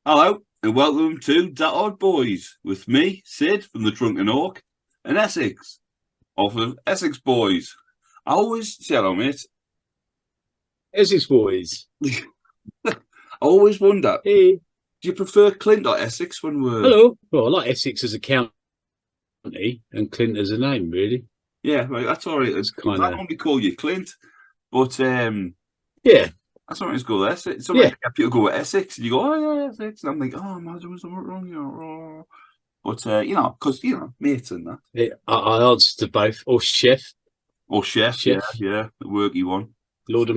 Hello and welcome to Da Odd Boyz with me, Sid from the Drunken Ork, and Essex off of Essex Boys. I always say hello, mate. Essex Boys. I always wonder, Hey. do you prefer Clint or Essex when we're... Hello. Well, I like Essex as a county and Clint as a name, really. Yeah, right, that's all right. It's I kind of... normally call you Clint, but yeah. that's all right to go with Essex. Sometimes people go with Essex and you go, oh yeah, Essex. And I'm like, oh, am I doing something wrong here? But, because, mates and that. Yeah, I answer to both. Or chef. Or chef. Yeah, the worky one. Lord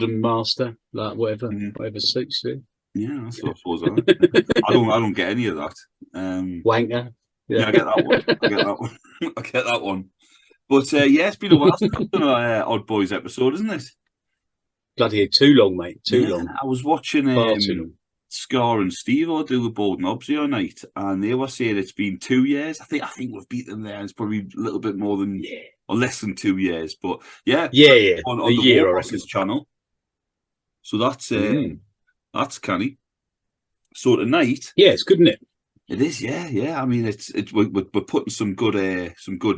and master, like whatever suits you. Yeah, that's what I suppose. I don't get any of that. Wanker. Yeah, I get that one. I get that one. But it's been a while since I've done an Odd Boyz episode, isn't it? Bloody too long, mate. Too long. I was watching Scar and Steve do the Bold Knobs the other night, and they were saying it's been 2 years. I think we've beat them there. It's probably a little bit more than or less than 2 years, but on the Warbosses channel. So that's canny. So tonight, it's good, isn't it? It is, yeah. I mean, we're putting some good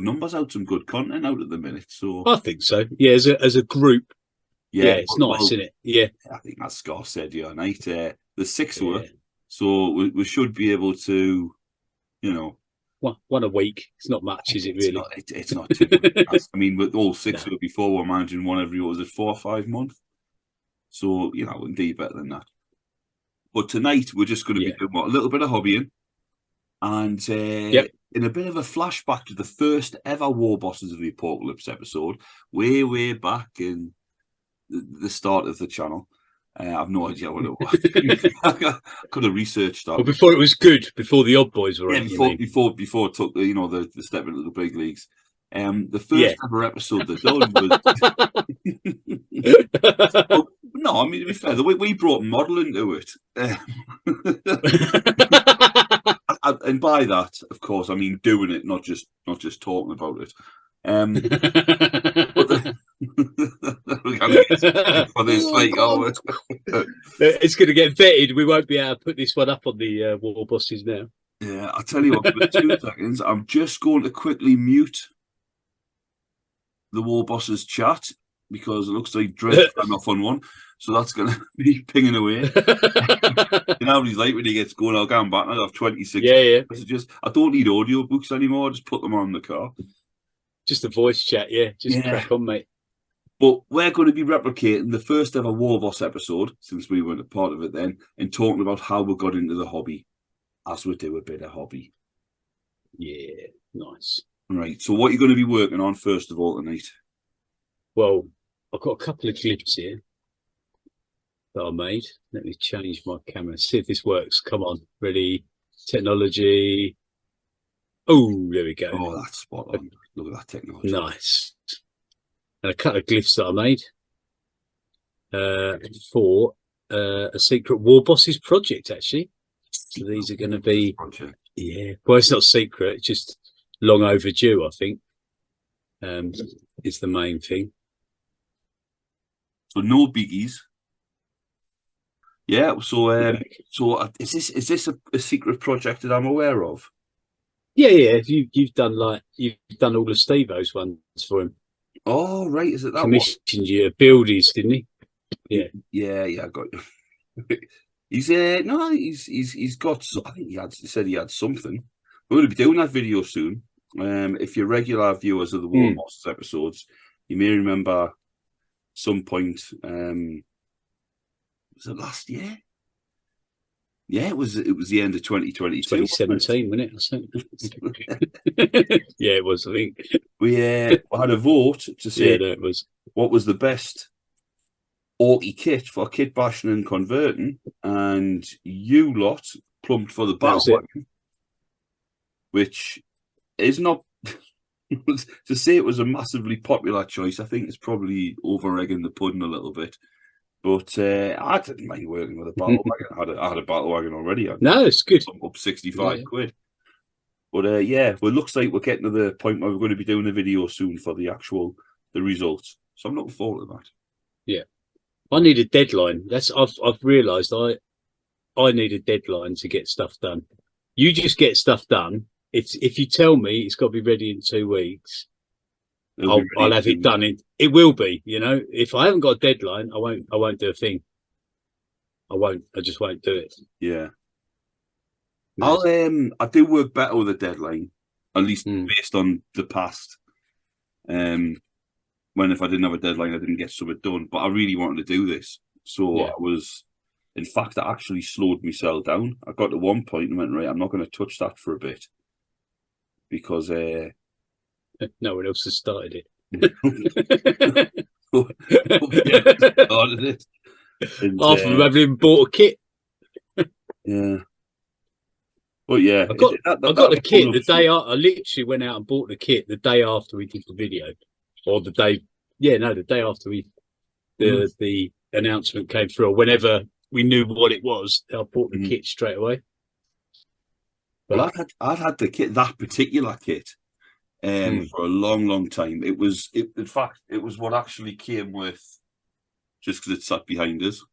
numbers out, some good content out at the minute. So I think so. Yeah, as a group. Yeah, it's nice, isn't it? Yeah, I think as Scott said the other night, there's 6 of us, so we should be able to, one a week. It's not much, is it? Really? It's not too much. I mean, with all 6 of us before, we're managing one every 4 or 5 months. So we can do better than that. But tonight we're just going to be doing a little bit of hobbying. And in a bit of a flashback to the first ever Warbosses of Da ApORKalypse episode, way back in the start of the channel. I have no idea what it was. I could have researched that. Well, before it was good, before the Odd Boyz were before it took the step into the big leagues. The first ever episode they done was no, I mean, to be fair, we brought modelling to it. And by that, of course, I mean doing it, not just talking about it. It's going to get vetted. We won't be able to put this one up on the Warbosses now. Yeah, I'll tell you what, for 2 seconds, I'm just going to quickly mute the Warbosses chat because it looks like Dread's gone off on one. So that's going to be pinging away. You know what he's like when he gets going, I'll go back and I'll have 26 messages. I don't need audio books anymore. I just put them on in the car. Just a voice chat, crack on, mate. But we're going to be replicating the first ever Warboss episode, since we weren't a part of it then, and talking about how we got into the hobby, as we do a bit of hobby. Yeah, nice. Right, so what are you going to be working on first of all tonight? Well, I've got a couple of clips here that I made. Let me change my camera, see if this works. Come on, ready, technology. Oh, there we go. Oh, that's spot on. Look at that technology. Nice. And a couple of glyphs that I made for a secret Warbosses project, actually. So these are going to be, well, it's not secret, it's just long overdue, I think. Is the main thing. So no biggies. Yeah. So is this a secret project that I'm aware of? Yeah. You've done all the Steve-O's ones for him. Oh right, is it that commissioned you buildies, didn't he? Yeah. I got you. He's got. I think he said he had something. We're going to be doing that video soon. If you're regular viewers of the Warbosses episodes, you may remember some point. Was it last year? Yeah, it was the end of 2022. 2017, wasn't it? Yeah, it was, I think. We had a vote to say it was what was the best Orky kit for kit bashing and converting, and you lot plumped for the battle wagon, which is not to say it was a massively popular choice. I think it's probably over-egging the pudding a little bit. But I didn't mind working with a battle wagon. I had a battle wagon already. No, it's good. Up 65 quid. But well, it looks like we're getting to the point where we're going to be doing a video soon for the results. So I'm looking forward to that. Yeah, I need a deadline. I've realised I need a deadline to get stuff done. You just get stuff done. If you tell me it's got to be ready in 2 weeks, I'll have it done. It will be. You know, if I haven't got a deadline, I won't do a thing. I just won't do it. Yeah. I do work better with a deadline, at least based on the past. When if I didn't have a deadline, I didn't get something done. But I really wanted to do this, so I was. In fact, I actually slowed myself down. I got to one point and went, right, I'm not going to touch that for a bit because no one else has started it. Started it. And, half of them haven't even bought a kit. Yeah. But yeah, I got the kit the day I literally went out and bought the kit the day after we did the video, or the day after the announcement came through, or whenever we knew what it was. I bought the kit straight away. But, well, I'd had the kit, that particular kit, for a long time. In fact, it was what actually came with, just because it sat behind us.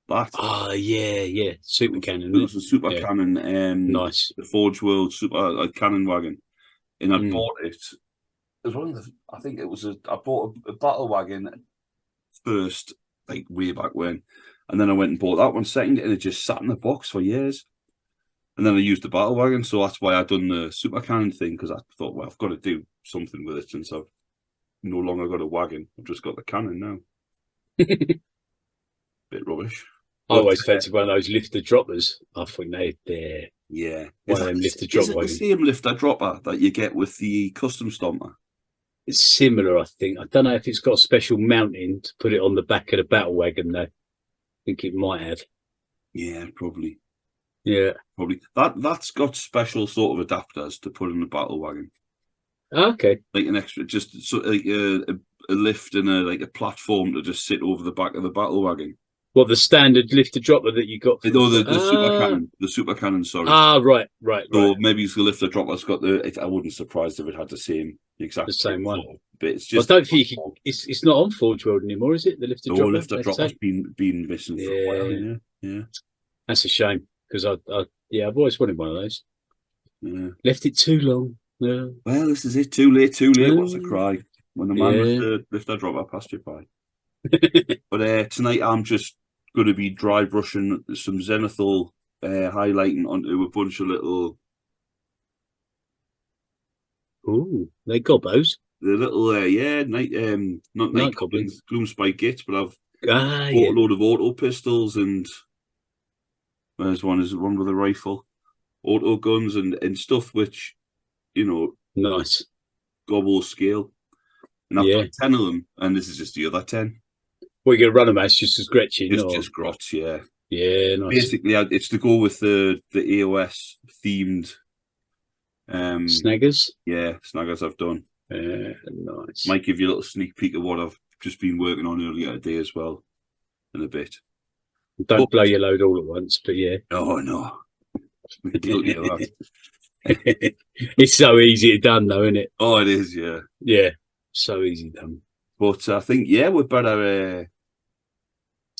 Yeah, super cannon. It was a super cannon. Nice. The Forge World super cannon wagon, and I bought it. It was one of the. I think it was I bought a battle wagon first, like way back when, and then I went and bought that one second, and it just sat in the box for years. And then I used the battle wagon, so that's why I done the super cannon thing, because I thought, well, I've got to do something with it since I've no longer got a wagon. I've just got the cannon now. Bit rubbish. I always fancied one of those lifter droppers. I think they're one of them lifter dropper. Is it the same lifter dropper that you get with the custom stomper? It's similar, I think. I don't know if it's got a special mounting to put it on the back of the battle wagon, though. I think it might have. Yeah, probably. Yeah, probably. That's got special sort of adapters to put in the battle wagon. Okay. Like an extra, just so like a lift and a platform to just sit over the back of the battle wagon. Well, the standard lifter dropper that you got. No, the super cannon. The super cannon. Sorry. Right. So maybe it's the lifter dropper's got the. I wouldn't be surprised if it had the same same one. But it's just. I don't think it's not on Forge World anymore, is it? The lifter dropper. No, lifter dropper's been missing for a while. Yeah. That's a shame because I've always wanted one of those. Yeah. Left it too long. Yeah. Well, this is it. Too late. What's a cry when the man with the lifter dropper passed you by. But tonight I'm just going to be dry brushing some zenithal, highlighting onto a bunch of little. Ooh, they gobos. The little not night goblins, gloomspite gates, but I've bought a load of auto pistols and there's one with a rifle, auto guns and stuff which, nice gobble scale. And I've got 10 of them, and this is just the other 10. Well, you're going to run them as just as Gretchen. It's just grots, yeah. Yeah, nice. Basically, it's to go with the AOS themed snaggers. Yeah, snaggers I've done. Nice. Might give you a little sneak peek of what I've just been working on earlier today as well, in a bit. Don't blow your load all at once, but yeah. Oh no, guilty of that. It's so easy done, though, isn't it? Oh, it is, yeah. Yeah, so easy done. But I think we'd better.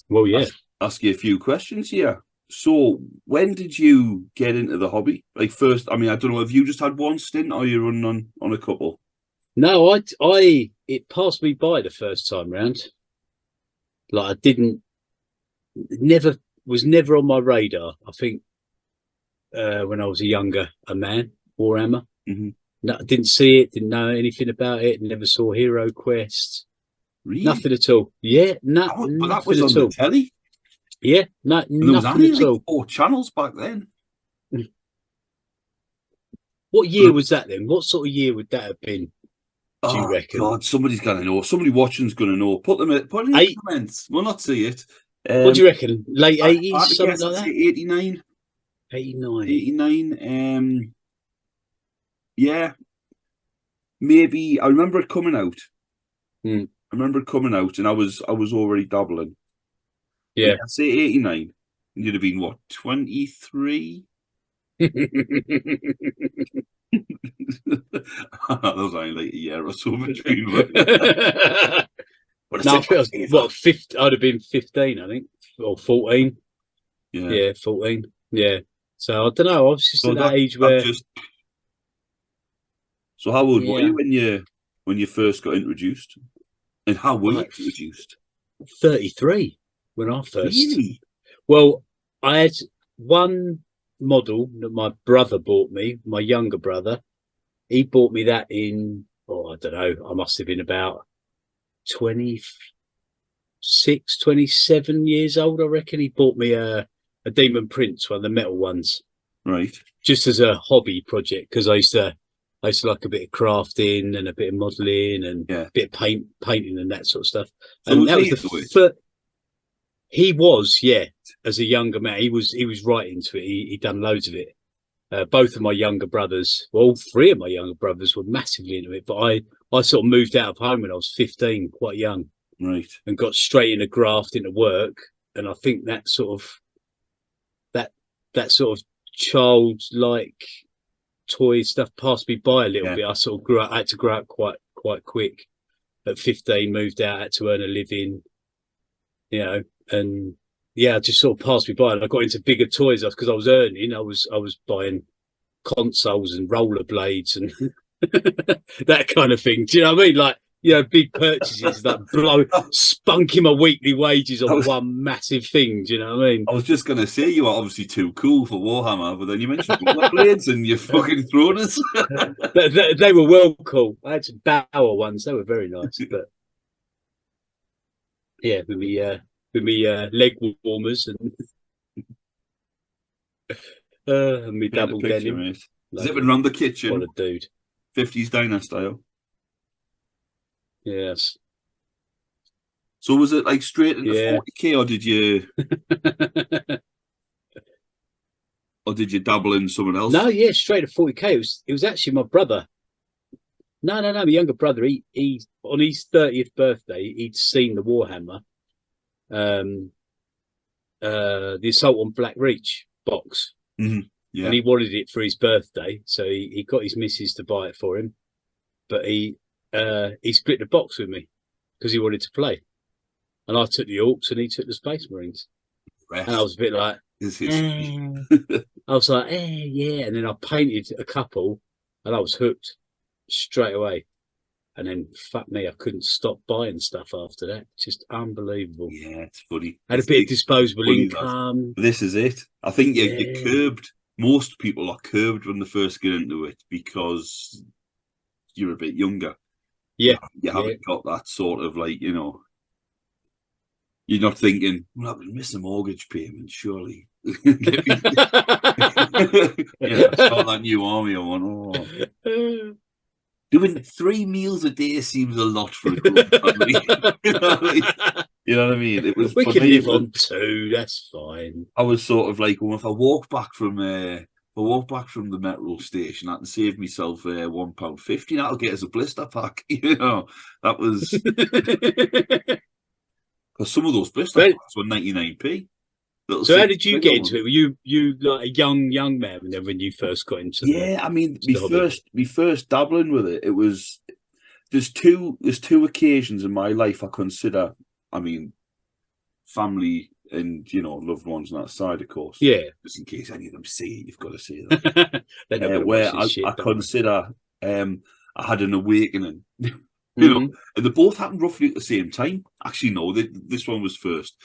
Well, yeah. Ask you a few questions here. So, when did you get into the hobby? Like first, I mean, I don't know. Have you just had one stint, or are you running on a couple? No, it passed me by the first time round. Like was never on my radar. I think when I was a man, Warhammer. Mm-hmm. No, didn't see it, didn't know anything about it, never saw Hero Quest. Really? Nothing at all. Yeah, but that was on the telly. Yeah, nothing at all. 4 channels back then. What year was that then? What sort of year would that have been? Do you reckon? God, somebody's gonna know. Somebody watching's gonna know. Put them in the comments. We'll not see it. What do you reckon? Late 80s, something like that? 89. 89. Yeah. Maybe I remember it coming out. I remember it coming out, and I was already dabbling. Yeah, I'd say 89. You'd have been what, 23? Those only like a year or so between. But No, I think I was, what, 50, I'd have been 15, I think, or 14. Yeah, 14. Yeah. So I don't know. I was just at that age where. So how old were you when you first got introduced? And how were you introduced? 33 when I first. Really? Well, I had one model that my brother bought me, my younger brother. He bought me that in, I don't know, I must have been about 26, 27 years old, I reckon. He bought me a Demon Prince, one of the metal ones. Right. Just as a hobby project, because I used to like a bit of crafting and a bit of modelling and a bit of painting and that sort of stuff. So and that was the he was, as a younger man, he was right into it. He'd done loads of it. Both of my younger brothers, well, all three of my younger brothers were massively into it. But I sort of moved out of home when I was 15, quite young. Right. And got straight into graft, into work. And I think that sort of childlike toy stuff passed me by a little bit. I sort of I had to grow up quite quick. At 15, moved out, had to earn a living, and it just sort of passed me by. And I got into bigger toys because I was earning. I was buying consoles and rollerblades and that kind of thing. Do you know what I mean? Like, big purchases that spunking my weekly wages on one massive thing. Do you know what I mean? I was just going to say, you are obviously too cool for Warhammer, but then you mentioned rollerblades and you're fucking throwing us. They were well cool. I had some Bauer ones. They were very nice. But yeah, with me leg warmers and me double denim. Mate. Has it been around the kitchen? What a dude. 50s diner style. Yes. So was it like straight into 40k, or did you dabble in someone else? No, straight to 40k. It was actually my brother. No, my younger brother. He on his 30th birthday, he'd seen the Warhammer, the Assault on Black Reach box, and he wanted it for his birthday, so he got his missus to buy it for him, but he split the box with me because he wanted to play, and I took the Orks and he took the Space Marines. And I was a bit like, I was like, yeah, and then I painted a couple, and I was hooked straight away. And then, fuck me, I couldn't stop buying stuff after that. Just unbelievable. Yeah, it's funny. I had a bit of disposable income. This is it. I think you're curbed. Most people are curbed when they first get into it because you're a bit younger. Yeah. You haven't got that sort of like, you're not thinking, well, I would miss a mortgage payment, surely. Start that new army on. Doing 3 meals a day seems a lot for a good family. You know what I mean? It was. We can live on 2. That's fine. I was sort of like, well, if I walk back from the metro station, I can save myself £1.50. That'll get us a blister pack. That was because some of those blister packs were 99p. So how did you get into it? Were you like a young man when you first got into it? Yeah, I mean, me first dabbling with it, there's two occasions in my life I consider, I mean, family and, loved ones on that side, of course. Yeah. Just in case any of them see it, you've got to see that. Where I consider I had an awakening, and they both happened roughly at the same time. Actually, no, this one was first.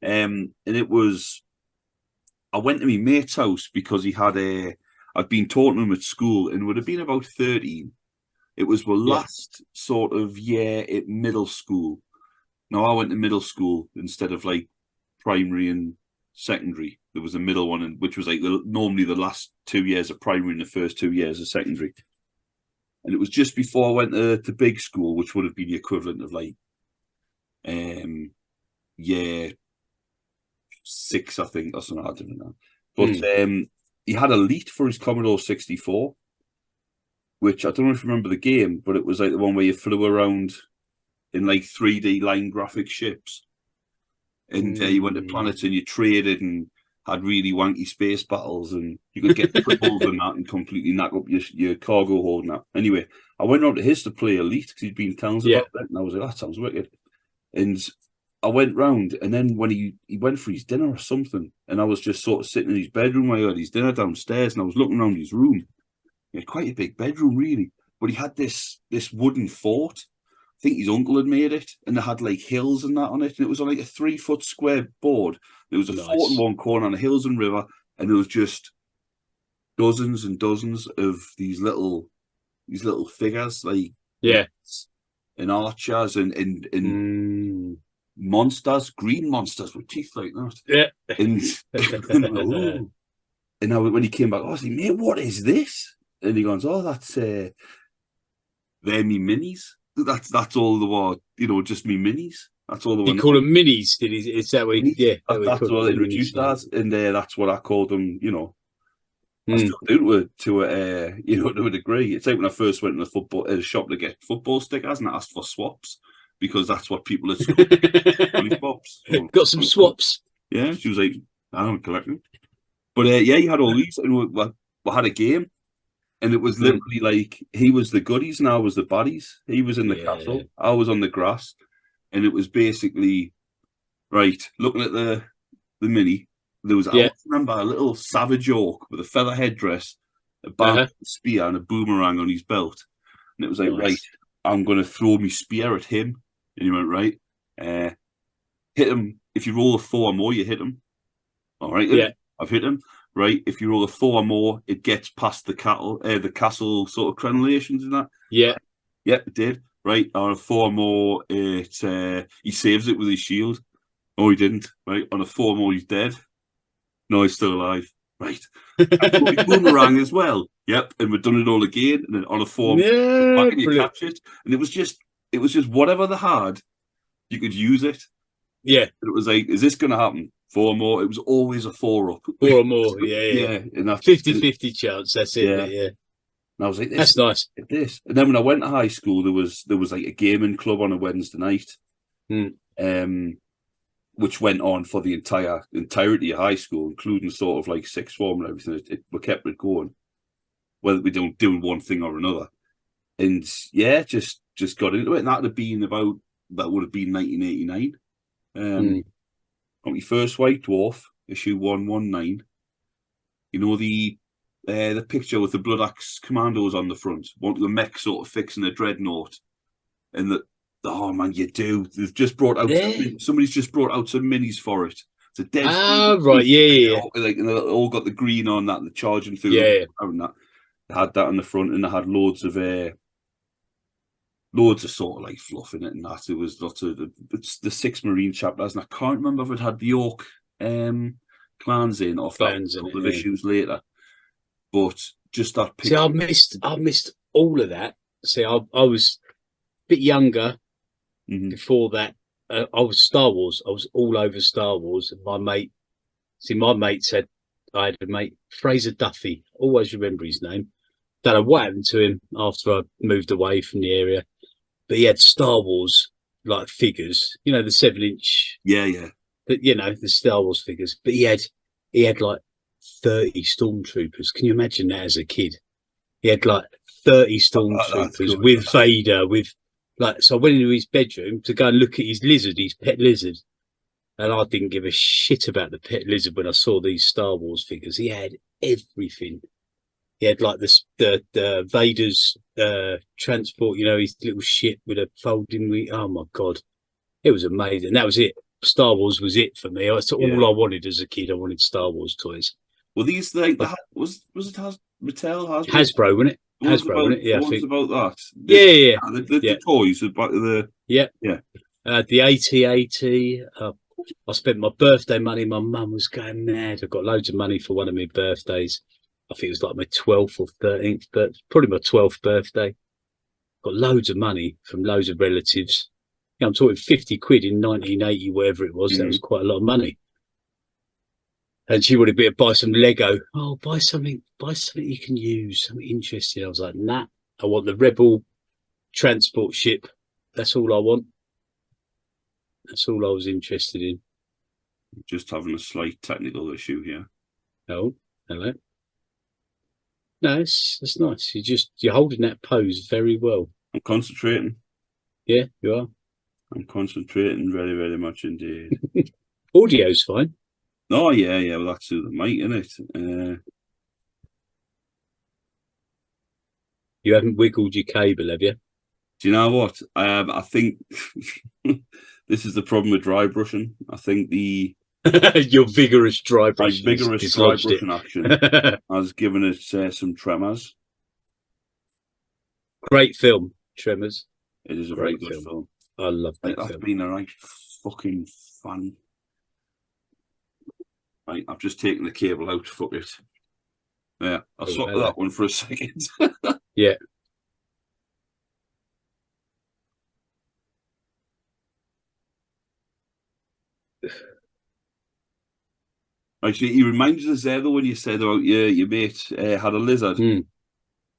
And it was, I went to my mate's house because I'd been taught him at school and would have been about 13. It was the last sort of year at middle school. Now, I went to middle school instead of like primary and secondary. There was a middle one, which was like normally the last 2 years of primary and the first 2 years of secondary. And it was just before I went to big school, which would have been the equivalent of like year 6, I think, or something. I don't know. But he had Elite for his Commodore 64, which I don't know if you remember the game, but it was like the one where you flew around in like 3D line graphic ships. And you went to planets and you traded and had really wanky space battles, and you could get crippled and that and completely knock up your cargo hold and that. Anyway, I went on to his to play Elite because he'd been telling us about that, and I was like, that sounds wicked. And I went round, and then when he went for his dinner or something, and I was just sort of sitting in his bedroom while he had his dinner downstairs, and I was looking around his room. He had quite a big bedroom, really, but he had this wooden fort. I think his uncle had made it, and it had like hills and that on it, and it was on like a 3-foot square board. There was a fort in one corner and a hills and river, and there was just dozens and dozens of these little figures, like and archers and monsters, green monsters with teeth like that. Yeah. And now when he came back, I was like, mate, what is this? And he goes, oh, that's they're me minis. That's all the were, just me minis. That's all the You call them minis, did he? Is that what that's what they reduced as, and that's what I called them, I still do to a degree. It's like when I first went to the shop to get football stickers, and I asked for swaps because that's what people at school swaps. Got some swaps. Yeah, she was like, I don't collect them. But he had all these, and we had a game, and it was literally like he was the goodies and I was the baddies. He was in the castle, I was on the grass, and it was basically right. Looking at the mini. There was, I remember, a little savage orc with a feather headdress, a barbed spear, and a boomerang on his belt. And it was like, right, I'm going to throw my spear at him. And he went, right, hit him. If you roll a 4 or more, you hit him. All right, I've hit him. Right, if you roll a 4 or more, it gets past the castle sort of crenellations and that. Yeah, it did. Right, on a 4 or more, he saves it with his shield. Oh, he didn't. Right, on a 4 or more, he's dead. No, he's still alive. Right. Boomerang as well. Yep. And we've done it all again. And then on a 4, back and you catch it. And it was just whatever they had, you could use it. Yeah. And it was like, is this going to happen? 4 more. It was always a 4 up. 4 or more. Yeah. And that's 50-50 chance. That's it. Yeah. And I was like, that's nice. This. And then when I went to high school, there was like a gaming club on a Wednesday night. Which went on for the entirety of high school, including sort of like sixth form and everything. We kept it going, whether we don't do one thing or another. And just got into it. And that would have been that would have been 1989. Got my first White Dwarf, issue 119. You know the picture with the Blood Axe Commandos on the front, one of the mech sort of fixing a dreadnought, and oh man, you do. They've just brought out somebody's just brought out some minis for it. It's a dead. Right, yeah. Like, and they all got the green on that, and the charging through. And that. They had that on the front, and they had loads of sort of like fluff in it, and that. It was lots of the 6 Marine chapters, and I can't remember if it had the Ork clans in or clans in of issues later. But just that picture. See, I missed all of that. See, I was a bit younger. Before that, I was Star Wars. I was all over Star Wars. And my mate said, I had a mate, Fraser Duffy, always remember his name. Don't know what happened to him after I moved away from the area, but he had Star Wars like figures, the 7-inch. Yeah. But the Star Wars figures. But he had like 30 stormtroopers. Can you imagine that as a kid? He had like 30 stormtroopers with Vader, with. So I went into his bedroom to go and look at his pet lizard. And I didn't give a shit about the pet lizard when I saw these Star Wars figures. He had everything. He had like the Vader's transport, his little ship with a folding wing. Oh my God. It was amazing. That was it. Star Wars was it for me. That's all I wanted as a kid. I wanted Star Wars toys. Well, these was it Mattel? Hasbro, wasn't it? Hasbro, wasn't it? Yeah, I think about that. The toys about the the AT-AT. I spent my birthday money. My mum was going mad. I got loads of money for one of my birthdays. I think it was like my 12th or 13th, but probably my 12th birthday. Got loads of money from loads of relatives. I'm talking 50 quid in 1980, whatever it was. That was quite a lot of money. And she wanted me to buy some Lego. Oh, buy something you can use, something interesting. I was like, nah, I want the Rebel transport ship. That's all I want. That's all I was interested in. Just having a slight technical issue here. Oh, hello. No, it's nice. You're holding that pose very well. I'm concentrating. Yeah, you are. I'm concentrating very, very much indeed. Audio's fine. Oh, yeah. Well, that's through the mic, isn't it? You haven't wiggled your cable, have you? Do you know what? I think this is the problem with dry brushing. I think your vigorous dry brushing, vigorous dry brushing action has given it some tremors. Great film, Tremors. It is a very good film. I love that film. That's been a right fucking fun. Right, I've just taken the cable out. Fuck it. Yeah, I'll swap that one for a second. Yeah. Actually, he reminded us there though when you said about your mate had a lizard.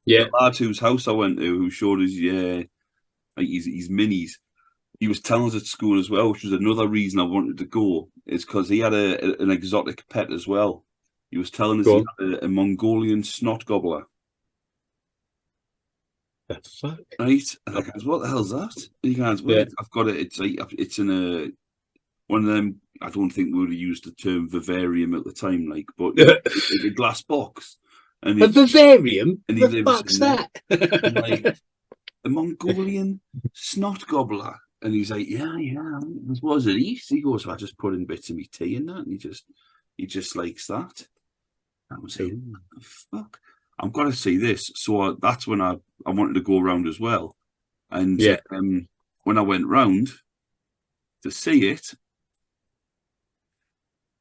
Yeah, the lad whose house I went to, who showed us his minis. He was telling us at school as well, which was another reason I wanted to go, is because he had an exotic pet as well. He was telling us he had a Mongolian snot gobbler. The fuck? Right? And I goes, what the hell's that? And he goes, well, I've got it. It's in a one of them. I don't think we would have used the term vivarium at the time, like, but a glass box. And a vivarium? And he lives fuck's that? Like, a Mongolian snot gobbler. And he's like, yeah. What does it eat? He goes, I just put in bits of my tea in that, and he just likes that. I was like, what the fuck? I'm gonna see this. So that's when I wanted to go around as well. And when I went round to see it,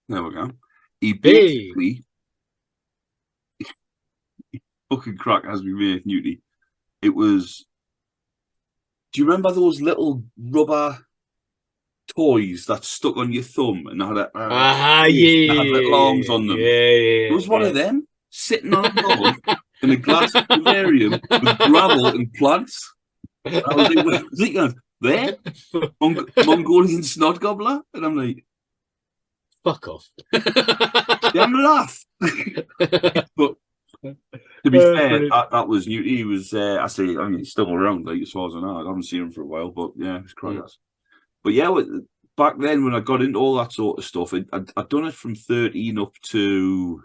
there we go. He basically fucking crack as we made Newty. It was. Do you remember those little rubber toys that stuck on your thumb and had had little arms on them? Yeah. It was one of them sitting on a bowl in a glass aquarium with gravel and plants. And I was like, where's it going? There? Mongolian snot gobbler? And I'm like, fuck off. Yeah, I'm laugh. But to be fair, that was new. He was, he's still around, like, as far as I know. I haven't seen him for a while, but yeah, it's crackers. But yeah, back then when I got into all that sort of stuff, I'd done it from 13 up to,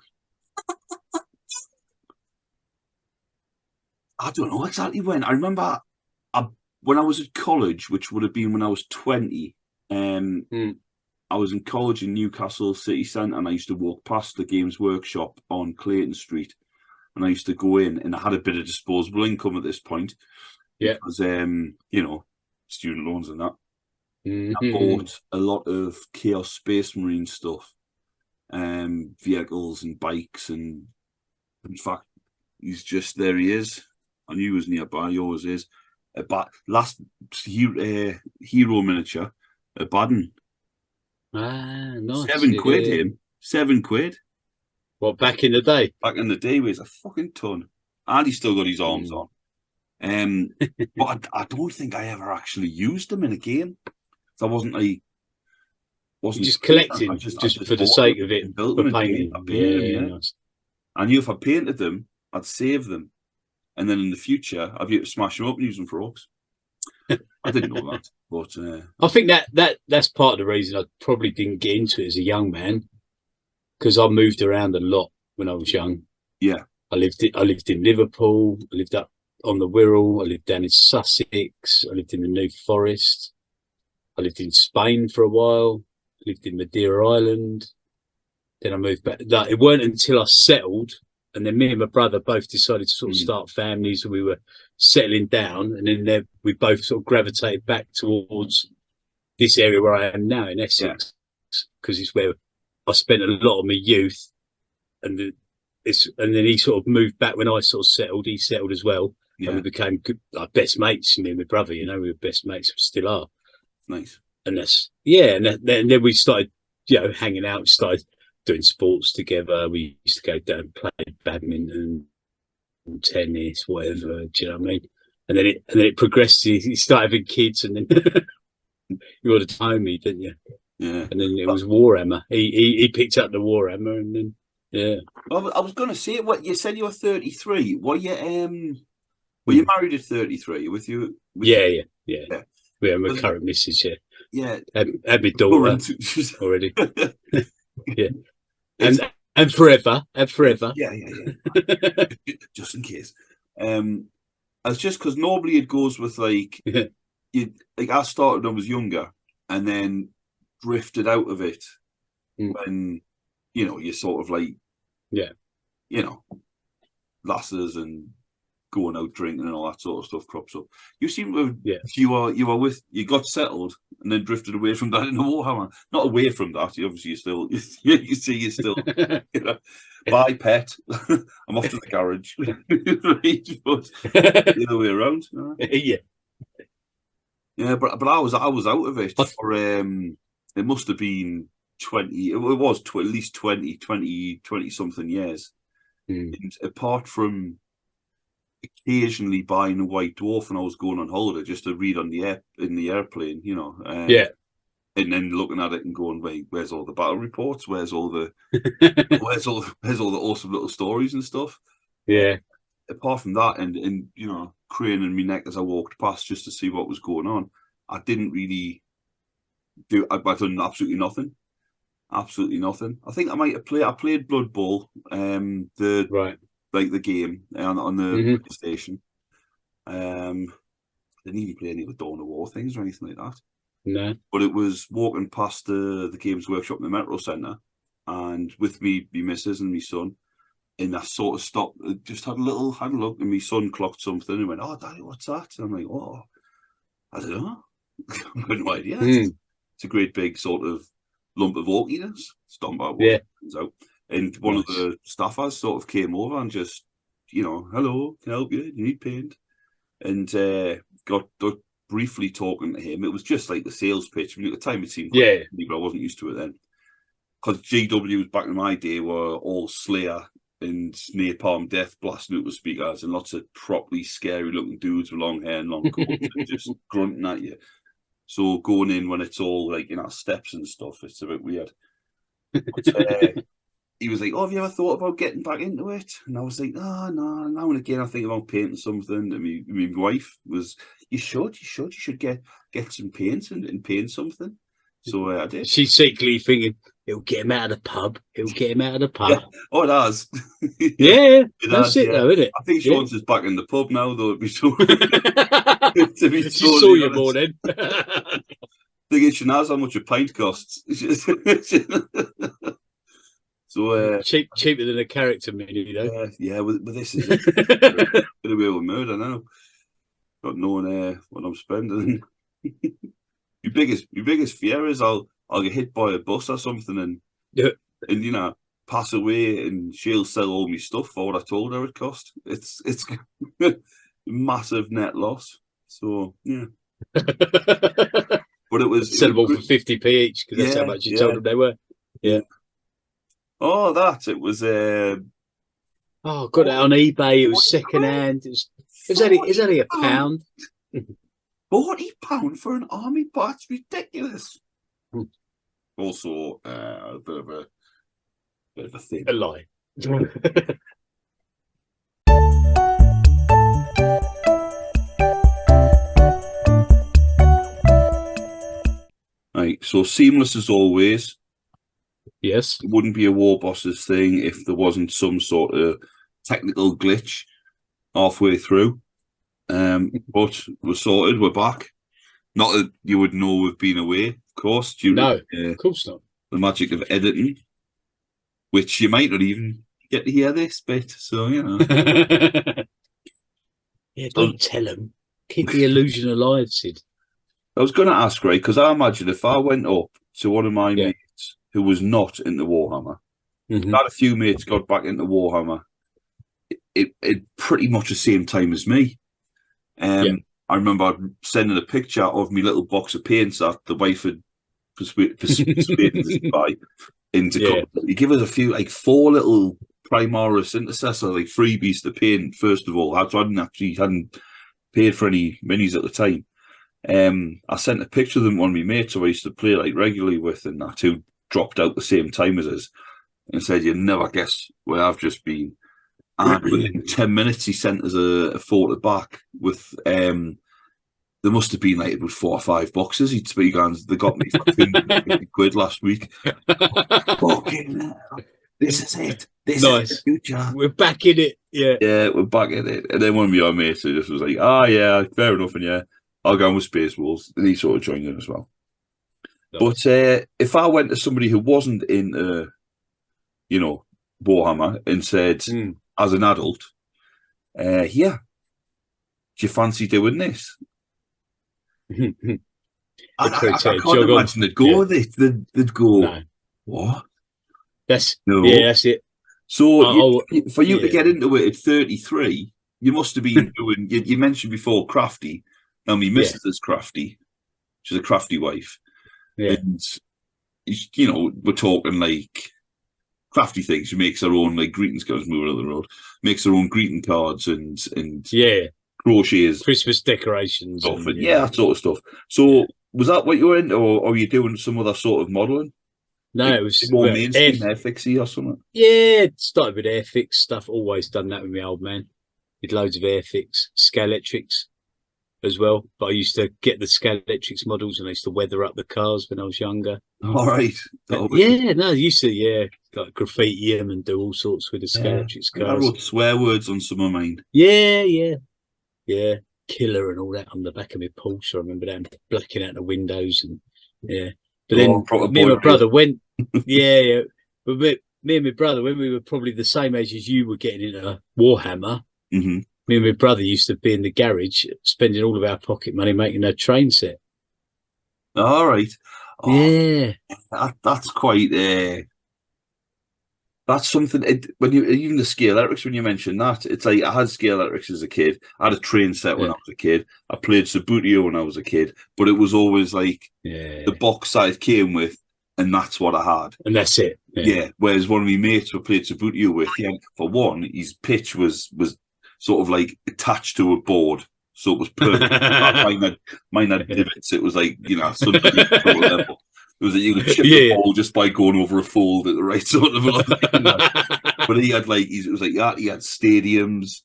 I don't know exactly when. I remember when I was at college, which would have been when I was 20, I was in college in Newcastle city centre, and I used to walk past the Games Workshop on Clayton Street. And I used to go in, and I had a bit of disposable income at this point. Yeah. Because, student loans and that. I bought a lot of Chaos Space Marine stuff. Vehicles and bikes. And in fact, there he is. I knew he was nearby. He always is. Last hero miniature, a Baden. Nice. £7 him. £7. What, back in the day? Back in the day, weighs a fucking ton. And he's still got his arms on. But I don't think I ever actually used them in a game. So I wasn't just collecting, just for the sake of it, for painting. I painted them, Nice. I knew if I painted them, I'd save them. And then in the future, I'd be able to smash them up and use them for Orks. I didn't know that. But I think that's part of the reason I probably didn't get into it as a young man. Because I moved around a lot when I was young. Yeah. I lived in Liverpool. I lived up on the Wirral. I lived down in Sussex. I lived in the New Forest. I lived in Spain for a while. I lived in Madeira Island. Then I moved back. It weren't until I settled, and then me and my brother both decided to sort of start families, and we were settling down. And then we both sort of gravitated back towards this area where I am now in Essex, because it's where I spent a lot of my youth, and then he sort of moved back when I sort of settled. He settled as well, and we became good, like best mates. Me and my brother, we were best mates. We still are. Nice. And and then we started, hanging out. We started doing sports together. We used to go down and play badminton, tennis, whatever. Do you know what I mean? And then it progressed. He started having kids, and then you wanted to home me, didn't you? Yeah, and then it was Warhammer. He picked up the Warhammer, and then Well, I was going to say, what you said you were 33. Were you married at 33? Yeah. Yeah, my current missus, yeah, had my daughter already. Yeah. And forever. Yeah. Just in case. It's just because normally it goes with like like I started when I was younger and then drifted out of it when you're sort of like lasses and going out drinking and all that sort of stuff crops up. You seem to you got settled and then drifted away from that in the Warhammer. Not away from that. Obviously, you're still bye pet. I'm off to the garage. Right, but the other way around. Yeah, but I was out of it for it must have been 20. It was at least 20 something years. And apart from occasionally buying a white dwarf when I was going on holiday just to read on in the airplane, and then looking at it and going, wait, where's all the battle reports? Where's all the where's all the awesome little stories and stuff? Yeah. Apart from that, and craning my neck as I walked past just to see what was going on, I didn't really do. I've done absolutely nothing. Absolutely nothing. I think I might have played. I played Blood Bowl, like the game on the PlayStation. I didn't even play any of the Dawn of War things or anything like that. No. But it was walking past the Games Workshop in the Metro Centre, and with me, my missus and my son, and I sort of stopped, just had a look, and my son clocked something and went, "Oh, Daddy, what's that?" And I'm like, "Oh, I don't know." I've got no idea. It's a great big sort of lump of orkiness. Stomp out what comes out. And one of the staffers sort of came over and just, hello, can I help you? You need paint? And got briefly talking to him. It was just like the sales pitch. I mean, at the time it seemed quite funny, but I wasn't used to it then. Because GWs back in my day were all Slayer and napalm death blasting out the speakers and lots of properly scary looking dudes with long hair and long coats and just grunting at you. So going in when it's all like, steps and stuff, it's a bit weird. But, he was like, "Oh, have you ever thought about getting back into it?" And I was like, "Oh, no, now and again I think about painting something." And my wife was, you should get some paint and paint something. So I did. She's secretly thinking, it'll get him out of the pub. Yeah. Oh, it has. That's it though, isn't it? I think Sean's is back in the pub now, though. It'd be so. She saw you more then. Thing is, she knows how much a pint costs. So cheaper than a character menu, though. Yeah, but this is it. Bit of real murder now. Got knowing what I'm spending. Your biggest fear is I'll get hit by a bus or something and pass away and she'll sell all my stuff for what I told her it cost. It's massive net loss. So yeah. But it was sell them all for 50p each because that's how much you told them they were. Yeah. Oh, it was. Got it on eBay. It was second hand. It was only £1. £40 for an army part? It's ridiculous. Also, a bit of a thing. A lie. Right, so seamless as always. Yes. It wouldn't be a Warbosses thing if there wasn't some sort of technical glitch halfway through. But we're sorted, we're back. Not that you would know we've been away, of course. No, of course not. The magic of editing, which you might not even get to hear this bit, so Yeah, don't tell them. Keep the illusion alive, Sid. I was going to ask, right, because I imagine if I went up to one of my mates who was not into Warhammer, had a few mates got back into Warhammer, it pretty much the same time as me. I remember sending a picture of my little box of paints that the wife had persuaded us to buy into company. He gave us a few, like 4 little Primaris Intercessor, like freebies to paint, first of all. I hadn't paid for any minis at the time. I sent a picture of them to one of my mates who I used to play like regularly with, and that who dropped out the same time as us, and said, "You never guess where I've just been." And within 10 minutes, he sent us a photo back with the there must have been like about 4 or 5 boxes. He'd speak on. They got me for 250 quid last week. Fucking hell. This is it. This is the future. We're back in it. Yeah, we're back in it. And then one of my mates who just was like, yeah, fair enough. And yeah, I'll go on with Space Wolves. And he sort of joined in as well. Nice. But if I went to somebody who wasn't into, Warhammer and said, as an adult, do you fancy doing this? I can't imagine they'd go with it. They'd go, no. What? That's it. So for you to get into it at 33, you must have been doing. You mentioned before crafty. Now, my missus is crafty. She's a crafty wife, and we're talking like crafty things. She makes her own like greetings cards. Moving on the road, makes her own greeting cards and crochets, Christmas decorations, stuff, and that sort of stuff. So was that what you were into, or are you doing some other sort of modelling? No, it was more mainstream Airfixy or something. Yeah, started with Airfix stuff. Always done that with my old man. Did loads of Airfix, Scalextrics as well. But I used to get the Scalextrics models and I used to weather up the cars when I was younger. All right. I used to like graffiti them and do all sorts with the Scalextrics cars. I wrote swear words on some of mine. Yeah. Killer and all that on the back of my Porsche. I remember that, blacking out the windows and But then me and my brother went, But me and my brother, when we were probably the same age as you were getting into Warhammer, me and my brother used to be in the garage spending all of our pocket money making a train set. All right. That's quite. That's something. When you even the Scalextrics, when you mentioned that, it's like I had Scalextrics as a kid. I had a train set when I was a kid. I played Subutio when I was a kid, but it was always like the box that it came with, and that's what I had, and that's it. Yeah. Whereas one of my mates we played Subutio with, for one, his pitch was sort of like attached to a board, so it was perfect. mine had divots. It was like level. It was that you could chip the ball just by going over a fold at the right sort of But he had he had stadiums,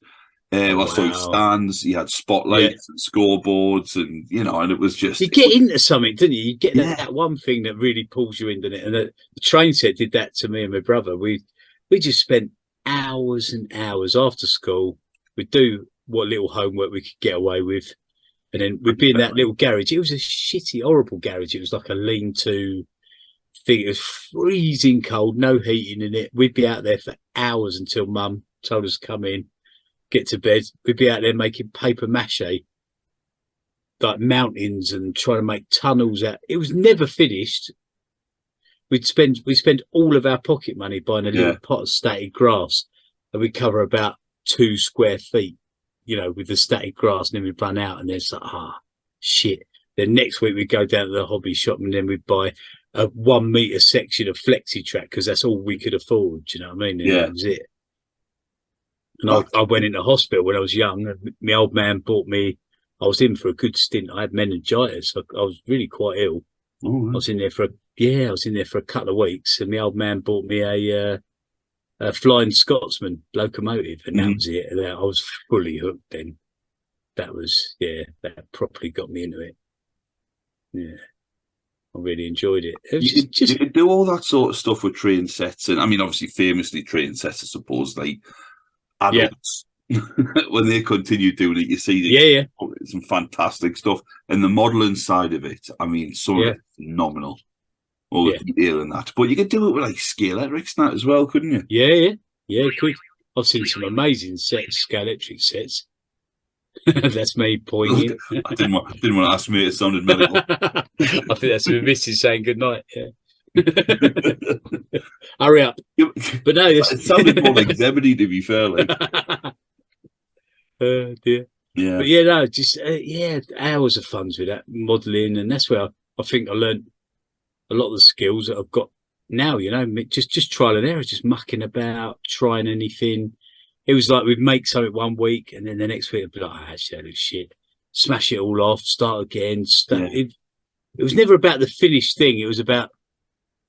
stands, he had spotlights and scoreboards, and and it was just you get into something, didn't you? You get that one thing that really pulls you into it, and the train set did that to me and my brother. We just spent hours and hours after school. We'd do what little homework we could get away with. And then we'd be in that little garage. It was a shitty, horrible garage. It was like a lean-to thing. It was freezing cold, no heating in it. We'd be out there for hours until Mum told us to come in, get to bed. We'd be out there making paper mache, like mountains, and trying to make tunnels out. It was never finished. We spend all of our pocket money buying a little pot of static grass, and we'd cover about 2 square feet. With the static grass, and then we'd run out, and then it's like, shit. Then next week we'd go down to the hobby shop, and then we'd buy a 1 meter section of flexi track because that's all we could afford. Do you know what I mean? And that was it. And I went into hospital when I was young. And my old man bought me. I was in for a good stint. I had meningitis. I was really quite ill. Oh, right. I was in there for a couple of weeks, and my old man bought me a Flying Scotsman locomotive, and that was it. I was fully hooked then. That was that properly got me into it. I really enjoyed it. You could do all that sort of stuff with train sets, and I mean, obviously, famously, train sets, I suppose, like adults when they continue doing it, you see some fantastic stuff, and the modelling side of it. I mean, some of it phenomenal. All the detail in that, but you could do it with like Scalextrics and that as well, couldn't you? Yeah, could. I've seen some amazing Scalextric sets. That's me pointing. I didn't want to ask me. It sounded medical. I think that's my missus saying good night. Hurry up! But no, it sounded more like Zebedee, to be fair. Dear. Yeah, but no, just hours of fun with that modelling, and that's where I think I learned a lot of the skills that I've got now, just trial and error, just mucking about, trying anything. It was like we'd make something 1 week, and then the next week I'd be like, actually, that looks shit. Smash it all off, start again. It was never about the finished thing. It was about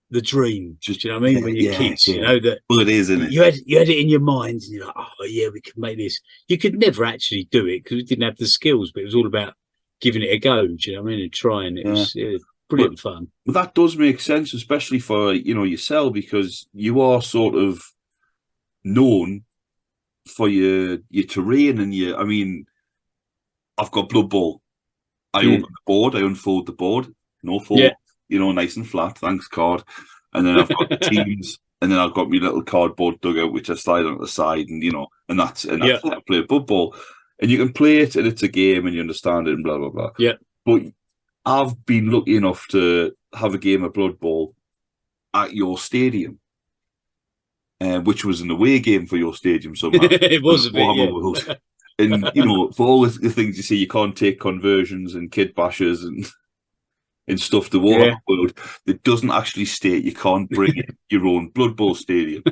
the dream. Do you know what I mean? When you're kids, that. Well, it is, isn't it? You had it in your mind, and you're like, oh yeah, we could make this. You could never actually do it because we didn't have the skills, but it was all about giving it a go. Do you know what I mean? And trying. It was brilliant fun. But that does make sense, especially for yourself, because you are sort of known for your terrain and your. I mean, I've got Blood Bowl. I open the board, I unfold the board, no fold, nice and flat, thanks card. And then I've got the teams, and then I've got my little cardboard dugout which I slide on the side, and that's I play Blood Bowl. And you can play it and it's a game and you understand it and blah blah blah. Yeah. But I've been lucky enough to have a game of Blood Bowl at your stadium. Which was an away game for your stadium somehow. It was a bit, World. And for all the things you see, you can't take conversions and kid bashers and stuff to Warhammer World. It doesn't actually state you can't bring in your own Blood Bowl stadium.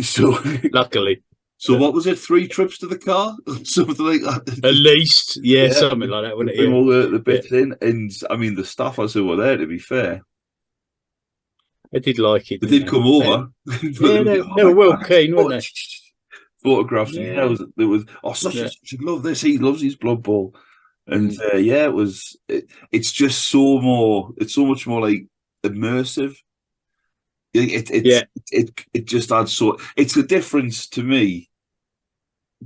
So luckily. So what was it? 3 trips to the car, something like that. At least, something like that. Wouldn't it? Bring all the bits in, and I mean the staffers who were there. To be fair, I did like it. They did come over. They were well keen, weren't they? Photographs. Yeah. There was. Should love this. He loves his Blood Bowl, and it was. It's just so more. It's so much more like immersive. It just adds so. It's the difference to me.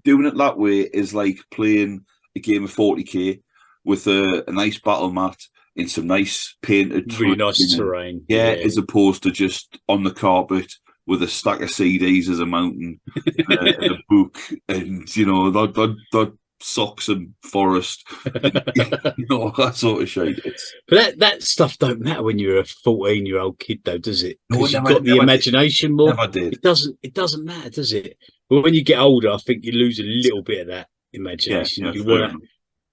Doing it that way is like playing a game of 40k with a nice battle mat in some nice painted, really nice terrain. As opposed to just on the carpet with a stack of CDs as a mountain, and a book, and that socks and forest, and, that sort of shit. But that stuff don't matter when you're a 14-year-old kid, though, does it? Because you've got the imagination more. Never did. It doesn't matter, does it? Well, when you get older, I think you lose a little bit of that imagination. You want to,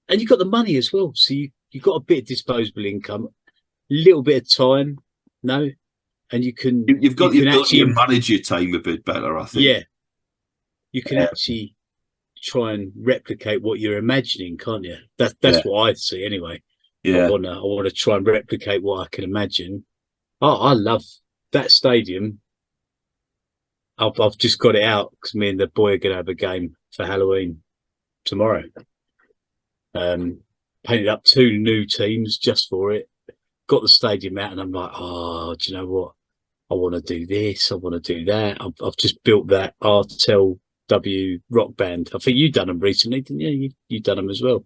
and you've got the money as well, so you've got a bit of disposable income, a little bit of time, and you can. You've got the ability to manage your time a bit better, I think. Yeah, you can actually try and replicate what you're imagining, can't you? That's what I see anyway. Yeah, I want to try and replicate what I can imagine. I love that stadium. I've just got it out because me and the boy are going to have a game for Halloween tomorrow. Painted up 2 new teams just for it. Got the stadium out, and I'm like, do you know what? I want to do this. I want to do that. I've just built that RTLW rock band. I think you've done them recently, didn't you? You've done them as well.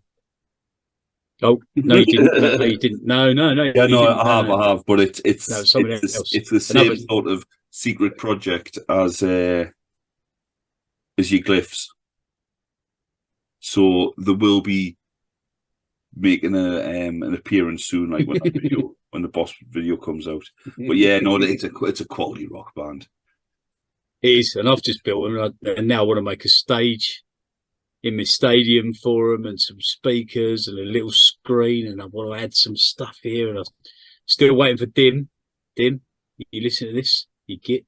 Oh no, you didn't. No, you didn't. No. Yeah, no, I have. But it's else. It's the same sort of secret project as your glyphs. So there will be making an appearance soon, like when the boss video comes out. But it's a quality rock band. It is, and I've just built them, and now I want to make a stage in my stadium for them, and some speakers and a little screen, and I want to add some stuff here. And I'm still waiting for Dim. Dim, you listen to this? You did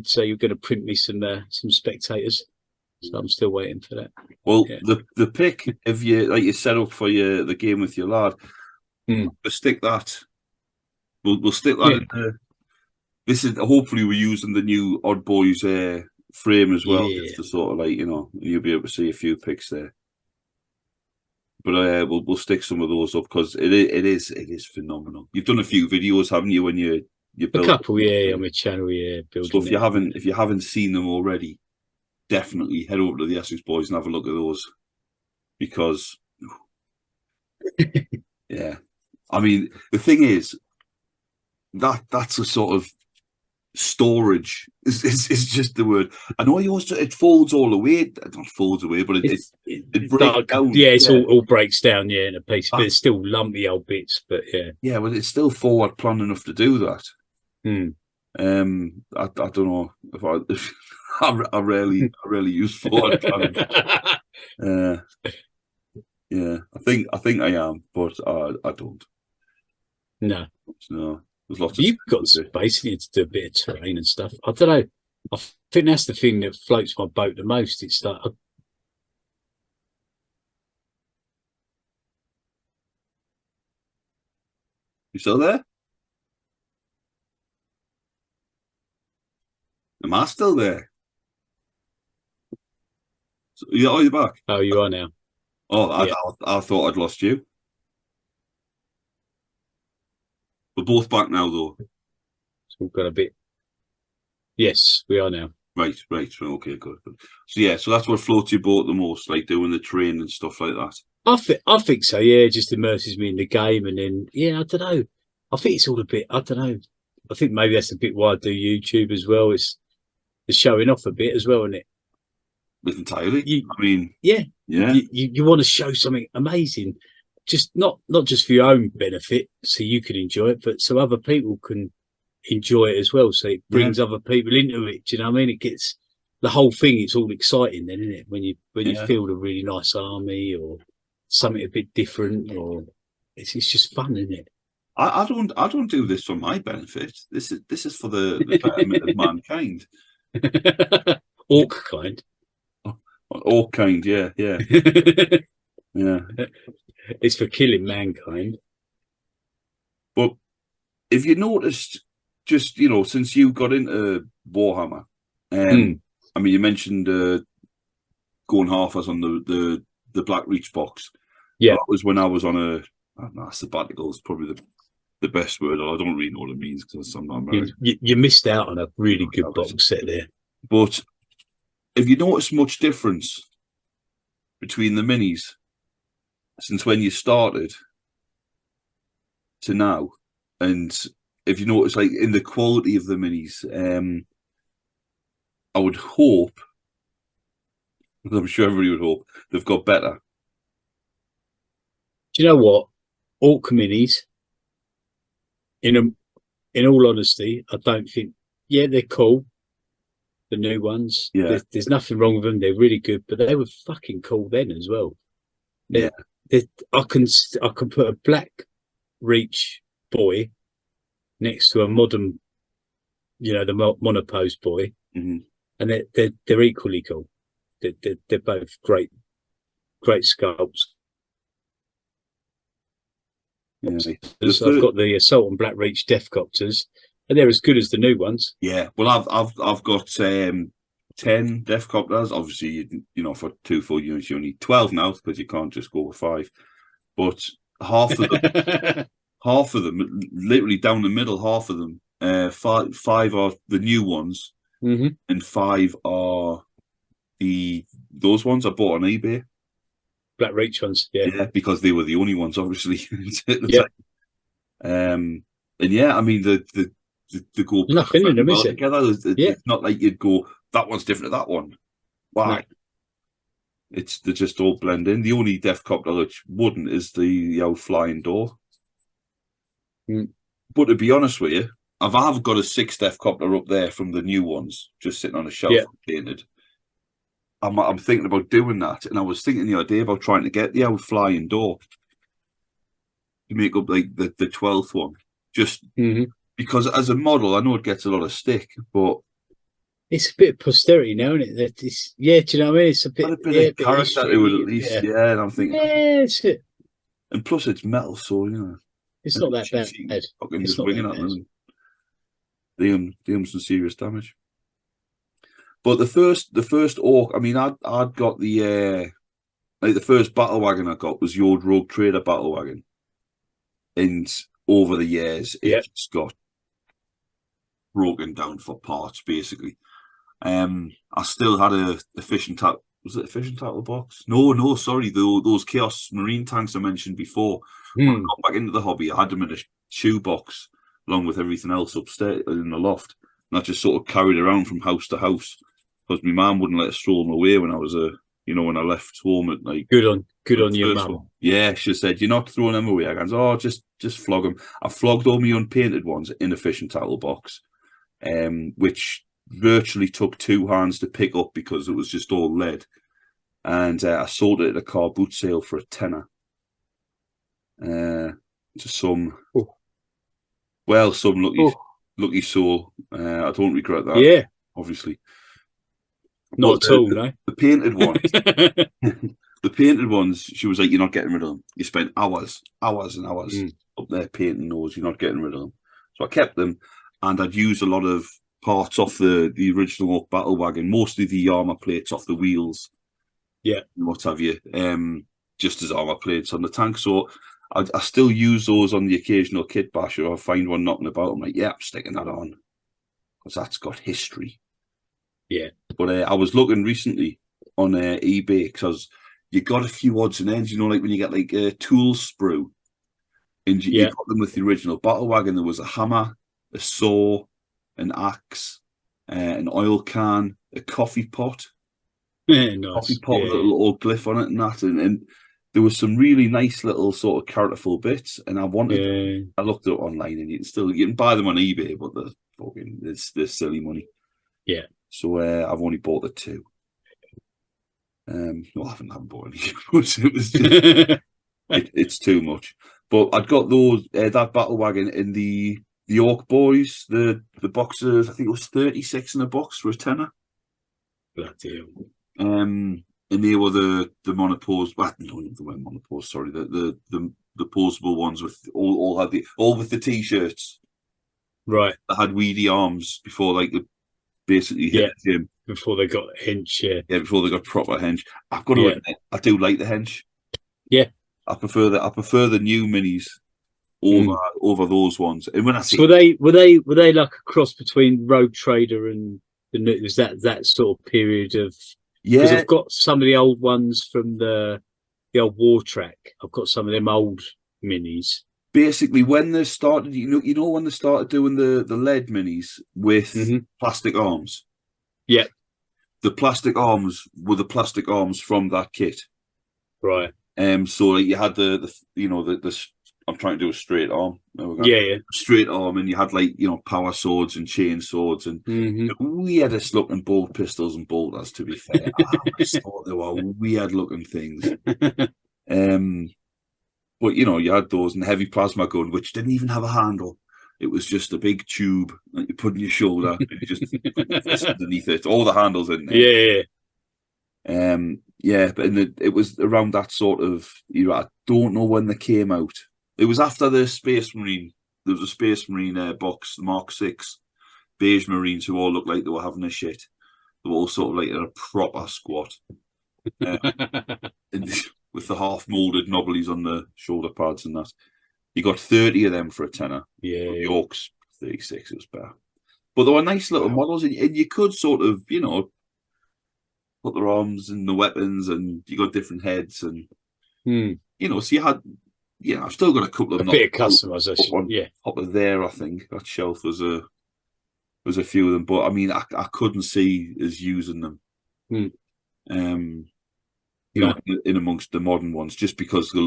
say you're going to print me some spectators, so I'm still waiting for that. Well, the pick, if you set up for the game with your lad, we'll stick that. We'll stick that in there. This is hopefully we're using the new Odd Boyz frame as well, just to sort of you'll be able to see a few pics there. But we'll stick some of those up because it is phenomenal. You've done a few videos, haven't you? When you built a couple, on my channel, building. So if you haven't seen them already, definitely head over to the Essex Boys and have a look at those, because I mean the thing is that's a sort of storage is just the word. I know it folds all the way. It not folds away, but it breaks down. Yeah, it's all breaks down, in a piece, but it's still lumpy old bits. But yeah, but it's still forward plan enough to do that. I don't know if I rarely use forward planning. I think I am, but I don't. No. There's lots. You've got space in to do a bit of terrain and stuff. I don't know. I think that's the thing that floats my boat the most. It's like you still there? Am I still there? So, you're back. Oh, you are now. Oh, Yeah. I thought I'd lost you. We're both back now, though. It's all got a bit. Yes, we are now. Right. Okay, good. So that's what floats your boat the most, like doing the train and stuff like that. I think so. Yeah, it just immerses me in the game, and then I don't know. I think it's all a bit. I don't know. I think maybe that's a bit why I do YouTube as well. It's the showing off a bit as well, isn't it? Entirely. Yeah. Yeah. You want to show something amazing, just not just for your own benefit, so you can enjoy it, but so other people can enjoy it as well. So it brings other people into it. Do you know what I mean? It gets the whole thing. It's all exciting, then, isn't it? When you field a really nice army or something a bit different, or it's just fun, isn't it? I don't do this for my benefit. This is for the betterment of mankind. Orc kind. Orc kind, yeah. Yeah. It's for killing mankind. But if you noticed, just since you got into Warhammer, I mean, you mentioned going half as on the Black Reach box. Yeah, that was when I was on a sabbatical. Is probably the best word. I don't really know what it means because I'm not married. You missed out on a really good box set there. But have you noticed much difference between the minis since when you started to now? And if you notice, like, in the quality of the minis, I would hope, I'm sure everybody would hope, they've got better. Do you know what? Orc minis, in all honesty, I don't think, they're cool. The new ones, there's nothing wrong with them. They're really good, but they were fucking cool then as well. I can put a Black Reach boy next to a modern, the monopose boy, and they're equally cool. They're both great sculpts. Yeah. I've got the Assault and Black Reach Deathcopters, and they're as good as the new ones. Yeah, well, I've got 10 Deathcopters. Obviously, for 2 full units, you need 12 now because you can't just go with 5. But half of them, literally down the middle, half of them, 5 are the new ones, and 5 are those ones I bought on eBay. Black Reach ones, yeah, because they were the only ones, obviously. At the time. And I mean the go nothing in them, is it? Together. It's not like you'd go, that one's different to that one. Why? No. They just all blend in. The only Deathcopter which wouldn't is the outflying door. But to be honest with you, I've got a 6 Deathcopter up there from the new ones, just sitting on a shelf painted. I'm thinking about doing that, and I was thinking the other day about trying to get the outflying door to make up like the 12th one, just because as a model, I know it gets a lot of stick, but it's a bit of posterity now, isn't it? Do you know what I mean? It's a bit of character to it, at least, and I'm thinking, it's it. And plus, it's metal, so it's not that bad. Fucking just winging at them. Doing some serious damage. But the first Ork, I mean, I'd got the first battle wagon I got was the old Rogue Trader battle wagon, and over the years it just got broken down for parts, basically. I still had a fishing tackle. Was it a fishing tackle box? No, sorry, those Chaos Marine tanks I mentioned before. When I got back into the hobby, I had them in a shoe box along with everything else upstairs in the loft, and I just sort of carried around from house to house. Because my mum wouldn't let us throw them away when I was when I left home at like. Good on your mum. Yeah, she said, "You're not throwing them away." I goes, "Oh, just flog them." I flogged all my unpainted ones in a fishing tackle box, which virtually took 2 hands to pick up because it was just all lead. And I sold it at a car boot sale for £10. To some lucky soul. I don't regret that. Yeah, obviously. Not at all, no. The painted ones, the painted ones, she was like, "You're not getting rid of them. You spent hours and hours up there painting those. You're not getting rid of them." So I kept them, and I'd used a lot of parts off the original battle wagon, mostly the armor plates off the wheels, and what have you. just as armor plates on the tank. So I still use those on the occasional kit bash. Or I find one knocking about, I'm like, yeah, I'm sticking that on because that's got history. Yeah. But I was looking recently on eBay because you got a few odds and ends, like when you get like a tool sprue and you got them with the original battle wagon. There was a hammer, a saw, an axe, an oil can, a coffee pot. Nice. Coffee pot with a little glyph on it and that. And there was some really nice little sort of characterful bits. And I wanted, I looked it up online and you can buy them on eBay, but they're silly money. Yeah. So I've only bought the 2. Well, I haven't bought any. It was just, it's too much. But I'd got those that battle wagon in the Odd Boyz, the boxes. I think it was 36 in a box for a tenner. Bloody hell. And they were the monopause. Well, no, they weren't monopause. Sorry, the posable ones with all with the t-shirts. Right. That had weedy arms before, like basically hit the gym. Before they got hench, before they got proper hench. I've got to admit, I do like the hench. Yeah, I prefer the new minis over those ones. And when I see, so were they like a cross between Road Trader and the new? Was that sort of period of? Because I've got some of the old ones from the old War Track. I've got some of them old minis. Basically, when they started, when they started doing the lead minis with plastic arms. Yeah. The plastic arms were the plastic arms from that kit. Right. So like you had the I'm trying to do a straight arm. Straight arm, and you had like power swords and chain swords and weirdest looking bolt pistols and bolters. To be fair, I just thought they were weird looking things. But you had those and heavy plasma gun, which didn't even have a handle. It was just a big tube that you put on your shoulder and you just put your fist underneath it. All the handles in there. But it was around that sort of era. I don't know when they came out. It was after the Space Marine. There was a Space Marine box, the Mark 6, beige Marines who all looked like they were having a shit. They were all sort of like in a proper squat. With the half-moulded knobblies on the shoulder pads and that. You got 30 of them for a tenner. Yeah. The Orks, 36, it was better. But they were nice little models, and you could sort of, put their arms and the weapons, and you got different heads, and, so you had, I've still got a couple of them. A bit of customization, Top of there, I think. That shelf was a few of them, but I mean, I couldn't see us using them. In amongst the modern ones, just because they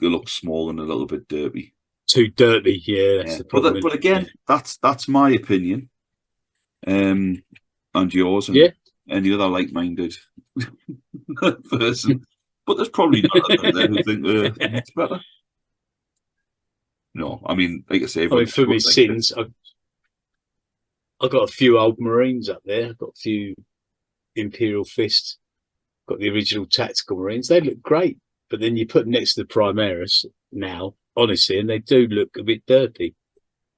look small and a little bit dirty. Too dirty, that's the problem. But again, that's my opinion, and yours, and any other like-minded person. But there's probably not out there who think it's better. No, I mean, like I say, for me, sins. I've got a few old Marines up there. I've got a few Imperial Fists. Got the original Tactical Marines. They look great, but then you put them next to the Primaris now, honestly, and they do look a bit dirty.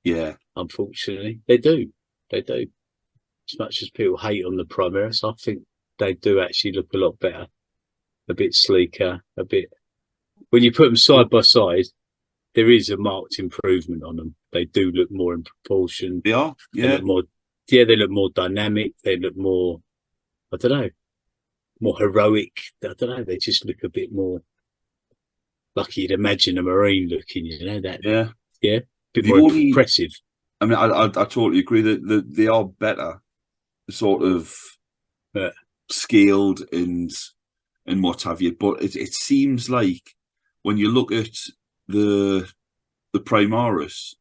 Yeah, unfortunately, they do. As much as people hate on the Primaris, I think they do actually look a lot better, a bit sleeker, a bit. When you put them side by side, there is a marked improvement on them. They do look more in proportion. They are, They look more, they look more dynamic. They look more, I don't know, more heroic. I don't know. They just look a bit more like you'd imagine a Marine looking. That. Yeah, a bit more impressive. I mean, I totally agree that they are better, sort of scaled and what have you. But it seems like when you look at the Primaris,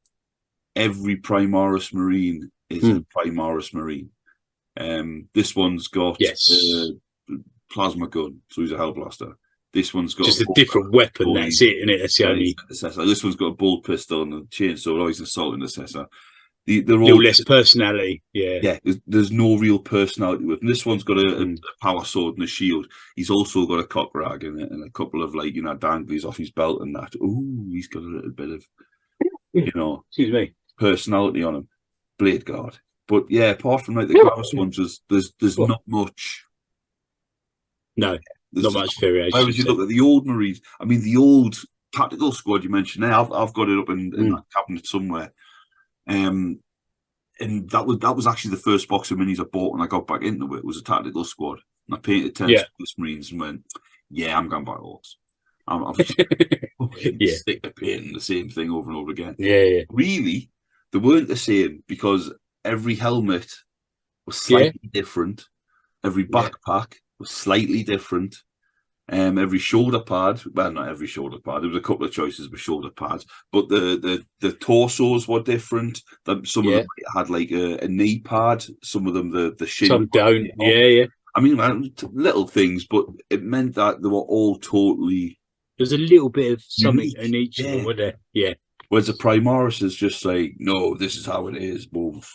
every Primaris Marine is a Primaris Marine. This one's got plasma gun, so he's a Hellblaster. This one's got just a different weapon. That's it, isn't it? That's the only. This one's got a bolt pistol and a chainsaw. Oh, he's an assault intercessor. They're all less personality. Yeah. There's no real personality with him. This one's got a power sword and a shield. He's also got a cock rag in it and a couple of danglies off his belt and that. Ooh, he's got a little bit of excuse me, personality on him. Blade Guard. But yeah, apart from the Gravis ones, there's not much. No. Not much variation. Whereas you look at the old Marines, I mean, the old tactical squad you mentioned there, I've got it up in that cabinet somewhere. And that was actually the first box of minis I bought when I got back into it. Was a tactical squad. And I painted 10 Space Marines and went, yeah, I'm going by Orks. I'm sick of painting the same thing over and over again. Yeah. Really, they weren't the same because every helmet was slightly different. Every backpack was slightly different. Every shoulder pad, well, not every shoulder pad. There was a couple of choices with shoulder pads, but the torsos were different. Some of them had like a knee pad. Some of them the shin. Some don't. Yeah. I mean, little things, but it meant that they were all totally. There's a little bit of something in each of them, wasn't there? Yeah. Whereas the Primaris is just like, no, this is how it is. Move.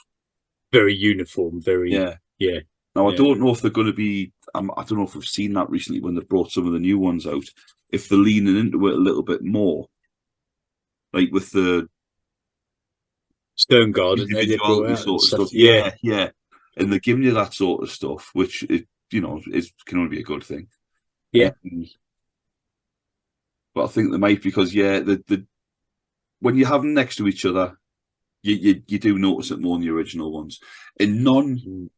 Very uniform. Very. Yeah. Now I don't know if they're going to be. I don't know if we've seen that recently when they brought some of the new ones out. If they're leaning into it a little bit more, like with the Stern Guard and individuality sort of stuff. Yeah, and they're giving you that sort of stuff, which can only be a good thing. Yeah, but I think they might because the when you have them next to each other, you do notice it more than the original ones, and none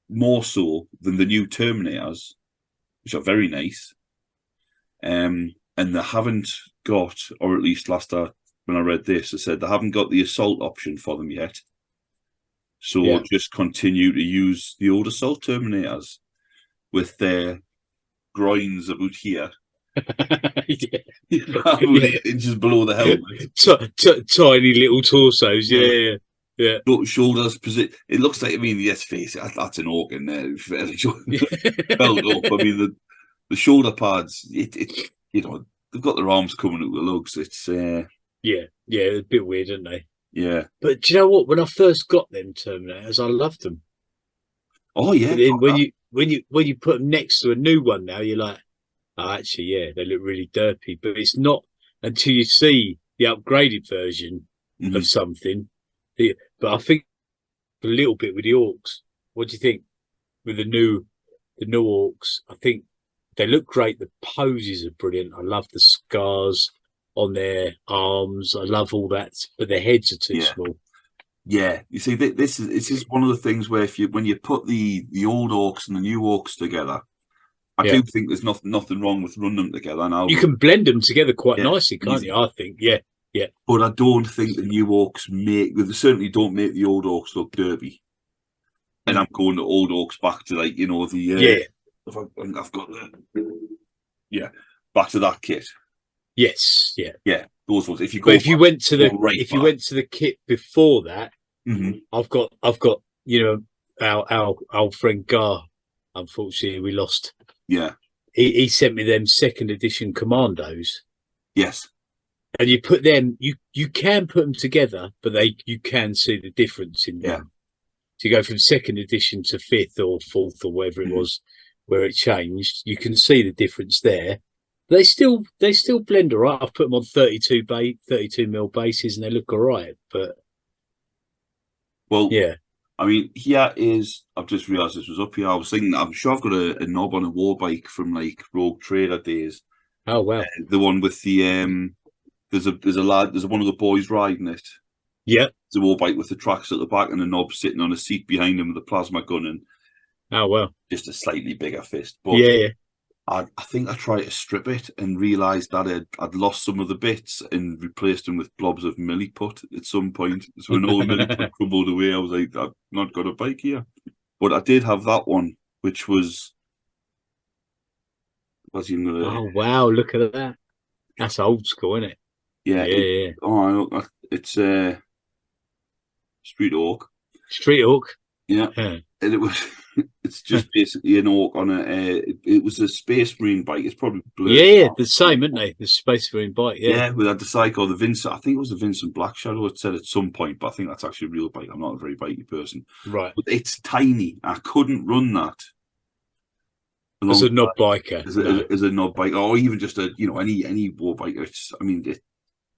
more so than the new Terminators, which are very nice. And they haven't got, or at least when I read this, they said they haven't got the assault option for them yet. So just continue to use the old assault Terminators with their groins about here. 8 inches below the helmet. Tiny little torsos, yeah. Shoulders position. It looks like, I mean, yes, face it, that's an orc in there. Belt up. I mean, the shoulder pads. They've got their arms coming out the lugs. It's a bit weird, aren't they? Yeah. But do you know what? When I first got them Terminators, I loved them. Oh yeah. But then when you put them next to a new one now, you're like, oh, actually, they look really derpy. But it's not until you see the upgraded version of something. But I think a little bit with the Orks. What do you think with the new Orks? I think they look great. The poses are brilliant. I love the scars on their arms. I love all that, but their heads are too small. Yeah, you see, this is one of the things where when you put the old Orks and the new Orks together, I do think there's nothing wrong with running them together. Now you can blend them together quite nicely, can't you? I think, yeah. But I don't think the new Orks they certainly don't make the old Orks look derpy. And I'm going to old Orks back to I've got back to that kit. Yes, yeah, those ones. If you went to the kit before that, I've got our friend Gar. Unfortunately, we lost. Yeah, he sent me them 2nd edition Commandos. Yes. And you put them, you can put them together, but you can see the difference in them. Yeah. So you go from 2nd edition to 5th or 4th or whatever it was, where it changed. You can see the difference there. They still blend all right. I've put them on 32 mil bases, and they look all right. But I mean, here is. I've just realised this was up here. I was thinking, I'm sure I've got a knob on a war bike from like Rogue Trader days. Oh wow! The one with the There's one of the boys riding it. Yeah. It's a war bike with the tracks at the back and a knob sitting on a seat behind him with a plasma gun and just a slightly bigger fist. But I think I tried to strip it and realised that I'd lost some of the bits and replaced them with blobs of milliput at some point. So when all the milliput crumbled away, I was like, I've not got a bike here. But I did have that one, which was oh wow, look at that. That's old school, isn't it? Yeah. Oh, it's Street Orc. Street Orc. Yeah. And it's just basically an Orc on it was a Space Marine bike. It's probably the same, isn't they? The Space Marine bike. Yeah. We had the Psycho, the Vincent. I think it was the Vincent Black Shadow. It said at some point, but I think that's actually a real bike. I'm not a very bikey person, right? But it's tiny. I couldn't run that. As a knob biker, as a knob bike, or even just any war bike.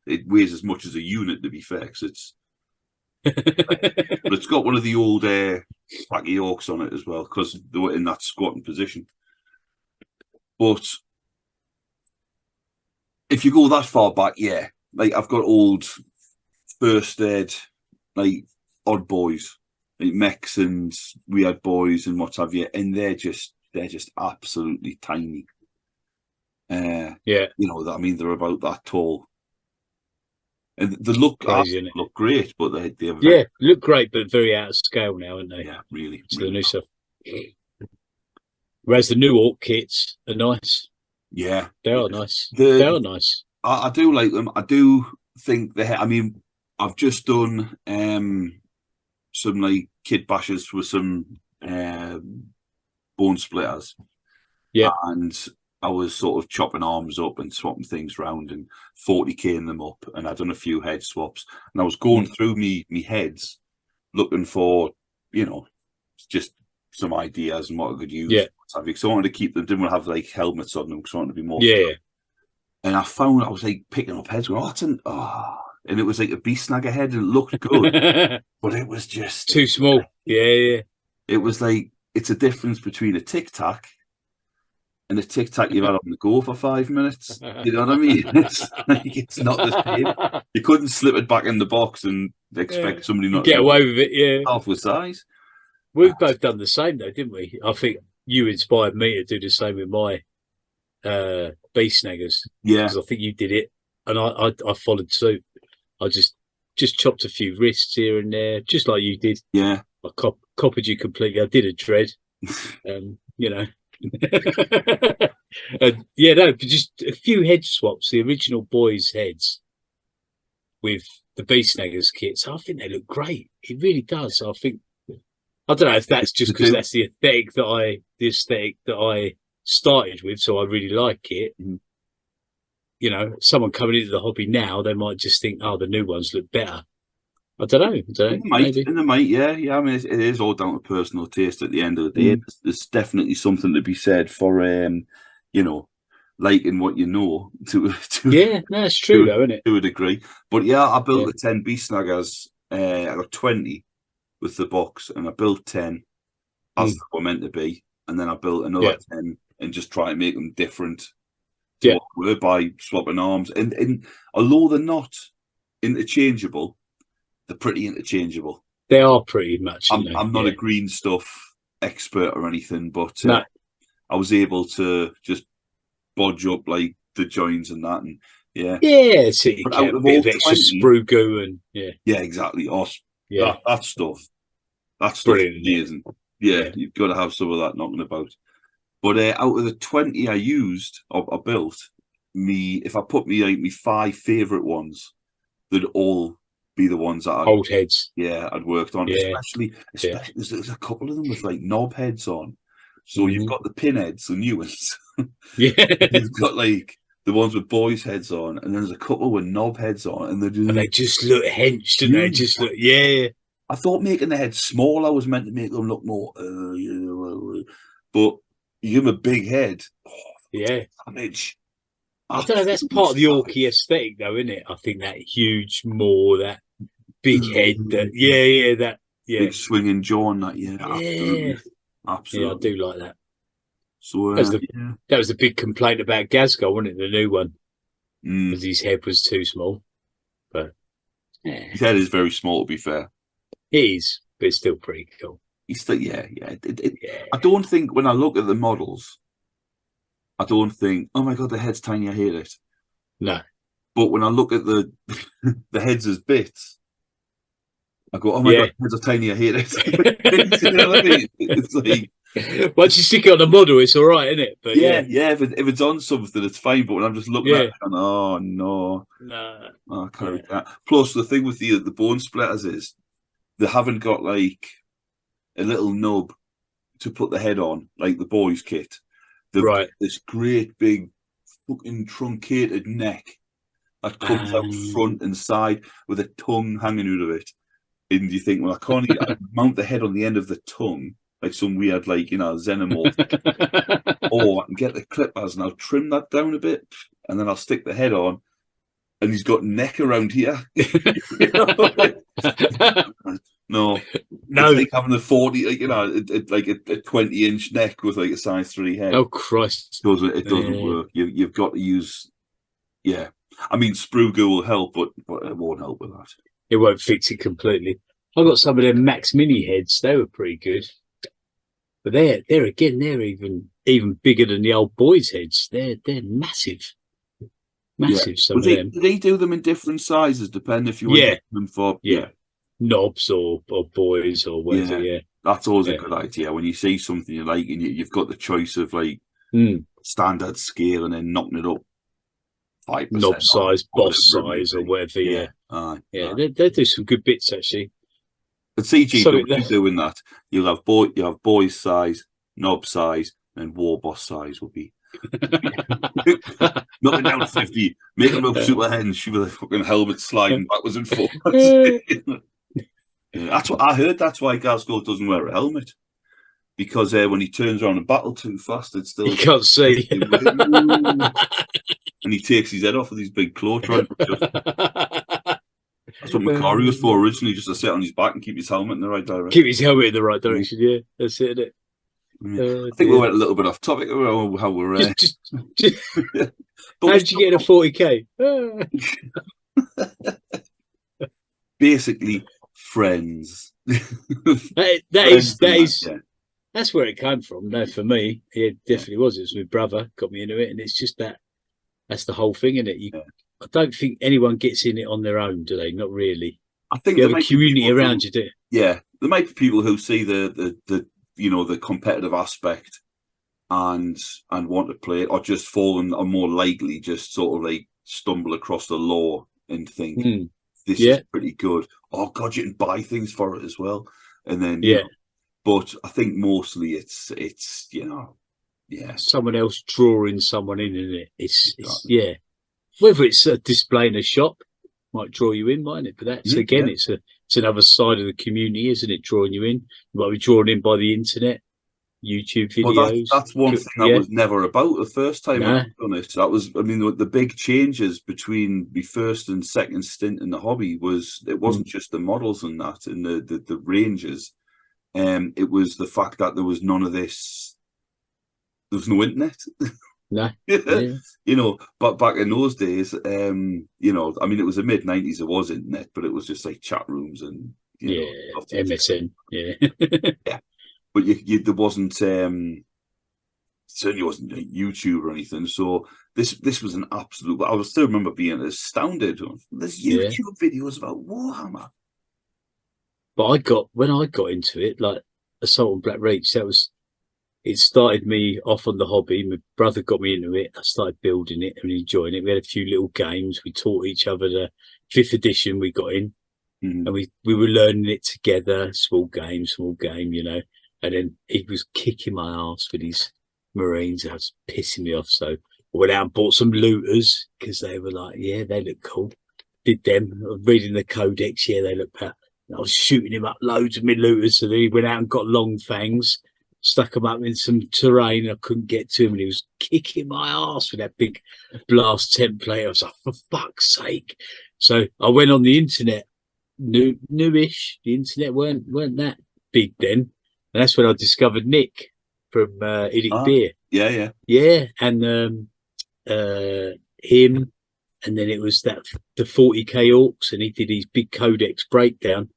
It weighs as much as a unit, to be fair, because it's but it's got one of the old Baggy Orks on it as well, because they were in that squatting position. But if you go that far back, yeah, like I've got old first aid, like Odd Boyz, like mechs and weird boys and what have you, and they're just absolutely tiny. Yeah, you know, I mean, they're about that tall, and they look crazy, look great, but they have yeah, look great, but very out of scale now, aren't they? yeah, really, To really the new stuff. Whereas the new Ork kits are nice. yeah, They are nice. They are nice. I do like them. I do think they. I mean, I've just done some like kit bashes with some bone splitters. Yeah. And I was sort of chopping arms up and swapping things around and 40K'ing them up. And I'd done a few head swaps. And I was going through me heads looking for, you know, just some ideas and what I could use. Yeah. Because I wanted to keep them, didn't want to have like helmets on them because I wanted to be more. Yeah. And I found I was like picking up heads going, and it was like a beast snagger head and it looked good. But it was just too small. Yeah. It was like, it's a difference between a tic tac and a tic tac you've had on the go for 5 minutes. You know what I mean? It's like, it's not the same. You couldn't slip it back in the box and expect somebody not to get away it. with it. Yeah, half the size. We've both done the same though, didn't we? I think you inspired me to do the same with my beast snaggers. Yeah, because I think you did it, and I followed suit. I just chopped a few wrists here and there, just like you did. Yeah, I copied you completely. I did a dread, you know. Yeah, no, but just a few head swaps. The original boys' heads with the beast snaggers kits. I think they look great. It really does. I don't know if that's just because that's the aesthetic that I started with, so I really like it. You know, someone coming into the hobby now, they might just think, "Oh, the new ones look better." I don't know. In the might, yeah. I mean, it is all down to personal taste. At the end of the day, there's definitely something to be said for, you know, liking what you know. Yeah, no, it's true though, isn't it? To a degree, but yeah, I built the 10 beast snaggers. I got 20 with the box, and I built 10 as they were meant to be, and then I built another 10 and just try to make them different. What were by swapping arms, and although they're not interchangeable, they're pretty interchangeable. They are pretty much. I'm not a green stuff expert or anything, but no. I was able to just bodge up like the joins and that, and So you get a bit of extra sprue goo and exactly. That stuff, brilliant. is amazing. Yeah, you've got to have some of that knocking about. But out of the 20 I used or I built, if I put me 5 favourite ones, they'd all be the ones that old heads. Yeah, I'd worked on. Especially there's a couple of them with like knob heads on. So you've got the pinheads, the new ones. You've got like the ones with boys' heads on, and then there's a couple with knob heads on, and they just look henched, and they just look. Yeah. I thought making the head smaller was meant to make them look more, but you give them a big head. Damage. I don't know. That's part of the Orky aesthetic, though, isn't it? I think that huge maw, that big head, that big swinging jaw, and that absolutely. Yeah, I do like that. So that was the big complaint about Gazgol, wasn't it? The new one, because his head was too small. But his head is very small, to be fair. It is, but it's still pretty cool. He's still, I don't think when I look at the models, I don't think, oh my god, the head's tiny, I hate it. No. But when I look at the the heads as bits, I go, oh my god, the heads are tiny, I hate it. You know what I mean? It's like, once you stick it on the model, it's all right, isn't it? But if it's on something, it's fine. But when I'm just looking at it, and, oh no, I can't. Plus, the thing with the bone splitters is they haven't got like a little nub to put the head on, like the boys' kit. They've got this great big fucking truncated neck that comes out front and side with a tongue hanging out of it. And you think, well, I can't mount the head on the end of the tongue like some weird, like, you know, xenomorph. Or I can get the clippers and I'll trim that down a bit, and then I'll stick the head on, and he's got neck around here. No. No. It's like having a 40, like a 20-inch neck with like a size 3 head. Oh Christ! It doesn't work. You've got to use. Yeah, I mean, sprue goo will help, but it won't help with that. It won't fix it completely. I got some of them Max Mini heads. They were pretty good, but they're even bigger than the Odd Boyz heads. They're massive. Yeah. Some of them. Do they do them in different sizes, depending if you want them for knobs or boys or whatever? Yeah, that's always a good idea when you see something you like and you've got the choice of like standard scale and then knocking it up 5%, knob size, boss size, or whatever. They do some good bits actually. At CG doing that, you'll have boys size, knob size, and Warboss size will be. Nothing down to 50. Make them look super hench with a fucking helmet sliding backwards and forwards. That's what I heard. That's why Gazgold doesn't wear a helmet, because when he turns around and battle too fast, it's still you can't see. And he takes his head off with these big claw tribes. That's what Macari was for originally, just to sit on his back and keep his helmet in the right direction. Keep his helmet in the right direction, yeah. That's it, isn't it? I think we went a little bit off topic about how we're. How did you get a 40k? Basically, friends. That's where it came from. No, for me, it definitely was. It was my brother got me into it, and it's just that's the whole thing, isn't it? I don't think anyone gets in it on their own, do they? Not really. I think you have a community around you, do. Yeah, there might be people who see the competitive aspect and want to play it, or just fall and are more likely just sort of like stumble across the lore and think this is pretty good. Oh God, you can buy things for it as well, and then but I think mostly it's someone else drawing someone in it. It's whether it's a display in a shop might draw you in, mightn't it? But that's it's another side of the community, isn't it? Drawing you in. You might be drawn in by the internet, YouTube videos. Well, that's one thing that was never about the first time I've done it. That was, I mean, the big changes between the first and second stint in the hobby was it wasn't just the models and that and the ranges. It was the fact that there was none of this. There was no internet. No, but back in those days, I mean, it was the mid-90s. There was internet, but it was just like chat rooms and MSN, But there wasn't certainly wasn't YouTube or anything. So this was an absolute. I still remember being astounded. There's YouTube videos about Warhammer. But when I got into it, like Assault on Black Reach, it started me off on the hobby. My brother got me into it. I started building it and enjoying it. We had a few little games. We taught each other the 5th edition we got in. And we were learning it together, small game, And then he was kicking my ass with his Marines. I was pissing me off. So I went out and bought some looters because they were like, they look cool. Did them. Reading the codex, they look bad. I was shooting him up loads of mid looters. So then he went out and got long fangs. Stuck him up in some terrain. I couldn't get to him, and he was kicking my ass with that big blast template. I was like, for fuck's sake! So I went on the internet, newish. The internet weren't that big then, and that's when I discovered Nick from Edict Beer. And him, and then it was the 40k Orks, and he did his big codex breakdown,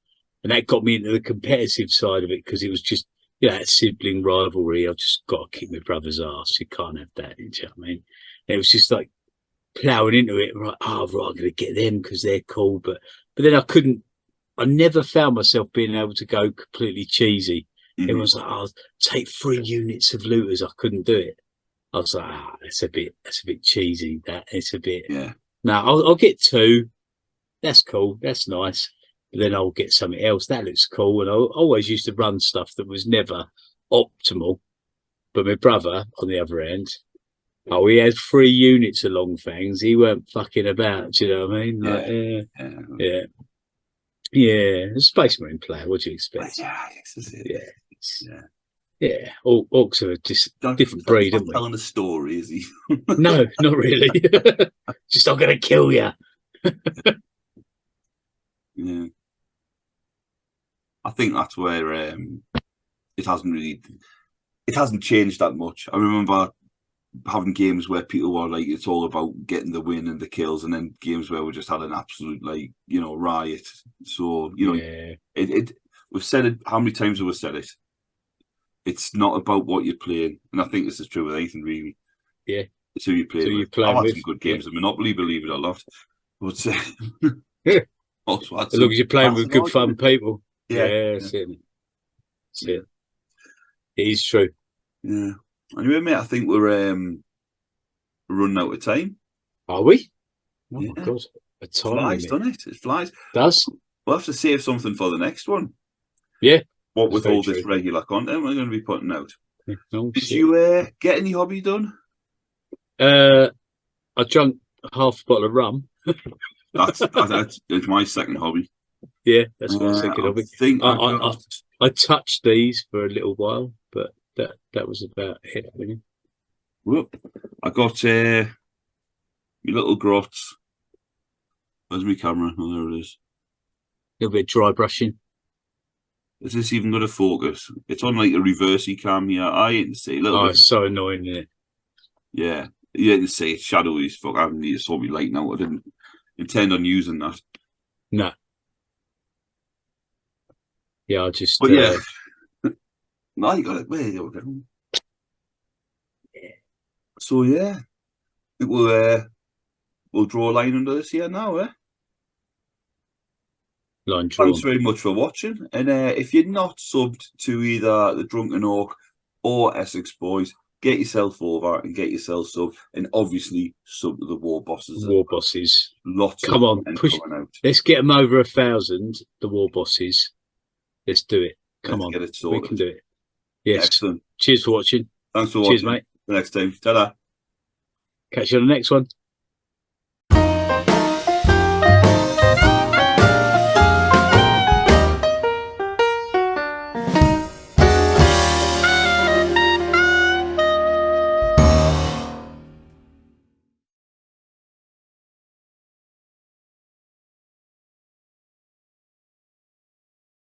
and that got me into the competitive side of it because it was just. That sibling rivalry. I've just got to kick my brother's ass. You can't have that. You know what I mean? And it was just like ploughing into it. Right, I'm going to get them because they're cool. But then I never found myself being able to go completely cheesy. It was like, take 3 units of looters. I couldn't do it. I was like, that's a bit cheesy. It's a bit. Yeah. Now I'll get 2. That's cool. That's nice. But then I'll get something else that looks cool. And I always used to run stuff that was never optimal. But my brother, on the other end, he had 3 units of long fangs. He weren't fucking about. Do you know what I mean? A Space Marine player. What do you expect? Orks are just a different breed, aren't we? Telling a story, is he? No, not really. Just I'm going to kill you. Yeah. I think that's where it hasn't changed that much. I remember having games where people were like, it's all about getting the win and the kills, and then games where we just had an absolute riot. So we've said it. How many times have we said it? It's not about what you're playing, and I think this is true with anything really. Yeah, it's who you play with. I've had some good games of Monopoly, believe it or not. But also as long as you're playing with good fun people. That's it. It is true. Yeah. Anyway, mate, I think we're running out of time. Are we? Oh my God. A time flies, doesn't it? It flies. Does. We'll have to save something for the next one. Yeah. What with all this regular content we're going to be putting out. Oh, Did you get any hobby done? I drank half a bottle of rum. that's my second hobby. Yeah, that's my second hobby. I touched these for a little while, but that was about it. Really. Whoop. I got my little grots. Where's my camera? Oh, there it is. A little bit of dry brushing. Is this even going to focus? It's on like a reversey cam here. I didn't see a little bit. It's so annoying, isn't it? Yeah. You didn't see it's shadowy as fuck. I haven't need to sort me light now. I didn't intend on using that. No. Yeah, I just. But yeah. No, you got it. Where you go? Yeah. So yeah, I think we'll draw a line under this here now, Line drawn. Thanks very much for watching. And if you're not subbed to either the Drunken Ork or Essex Boys, get yourself over and get yourself sub, and obviously sub to the Warbosses. Warbosses. Lots. Come on, push. Out. Let's get them over 1,000. The Warbosses. Let's do it. Come on, get it sorted. We can do it. Yes. Excellent. Cheers for watching. Thanks for watching. Cheers, mate. The next time. Ta-da. Catch you on the next one.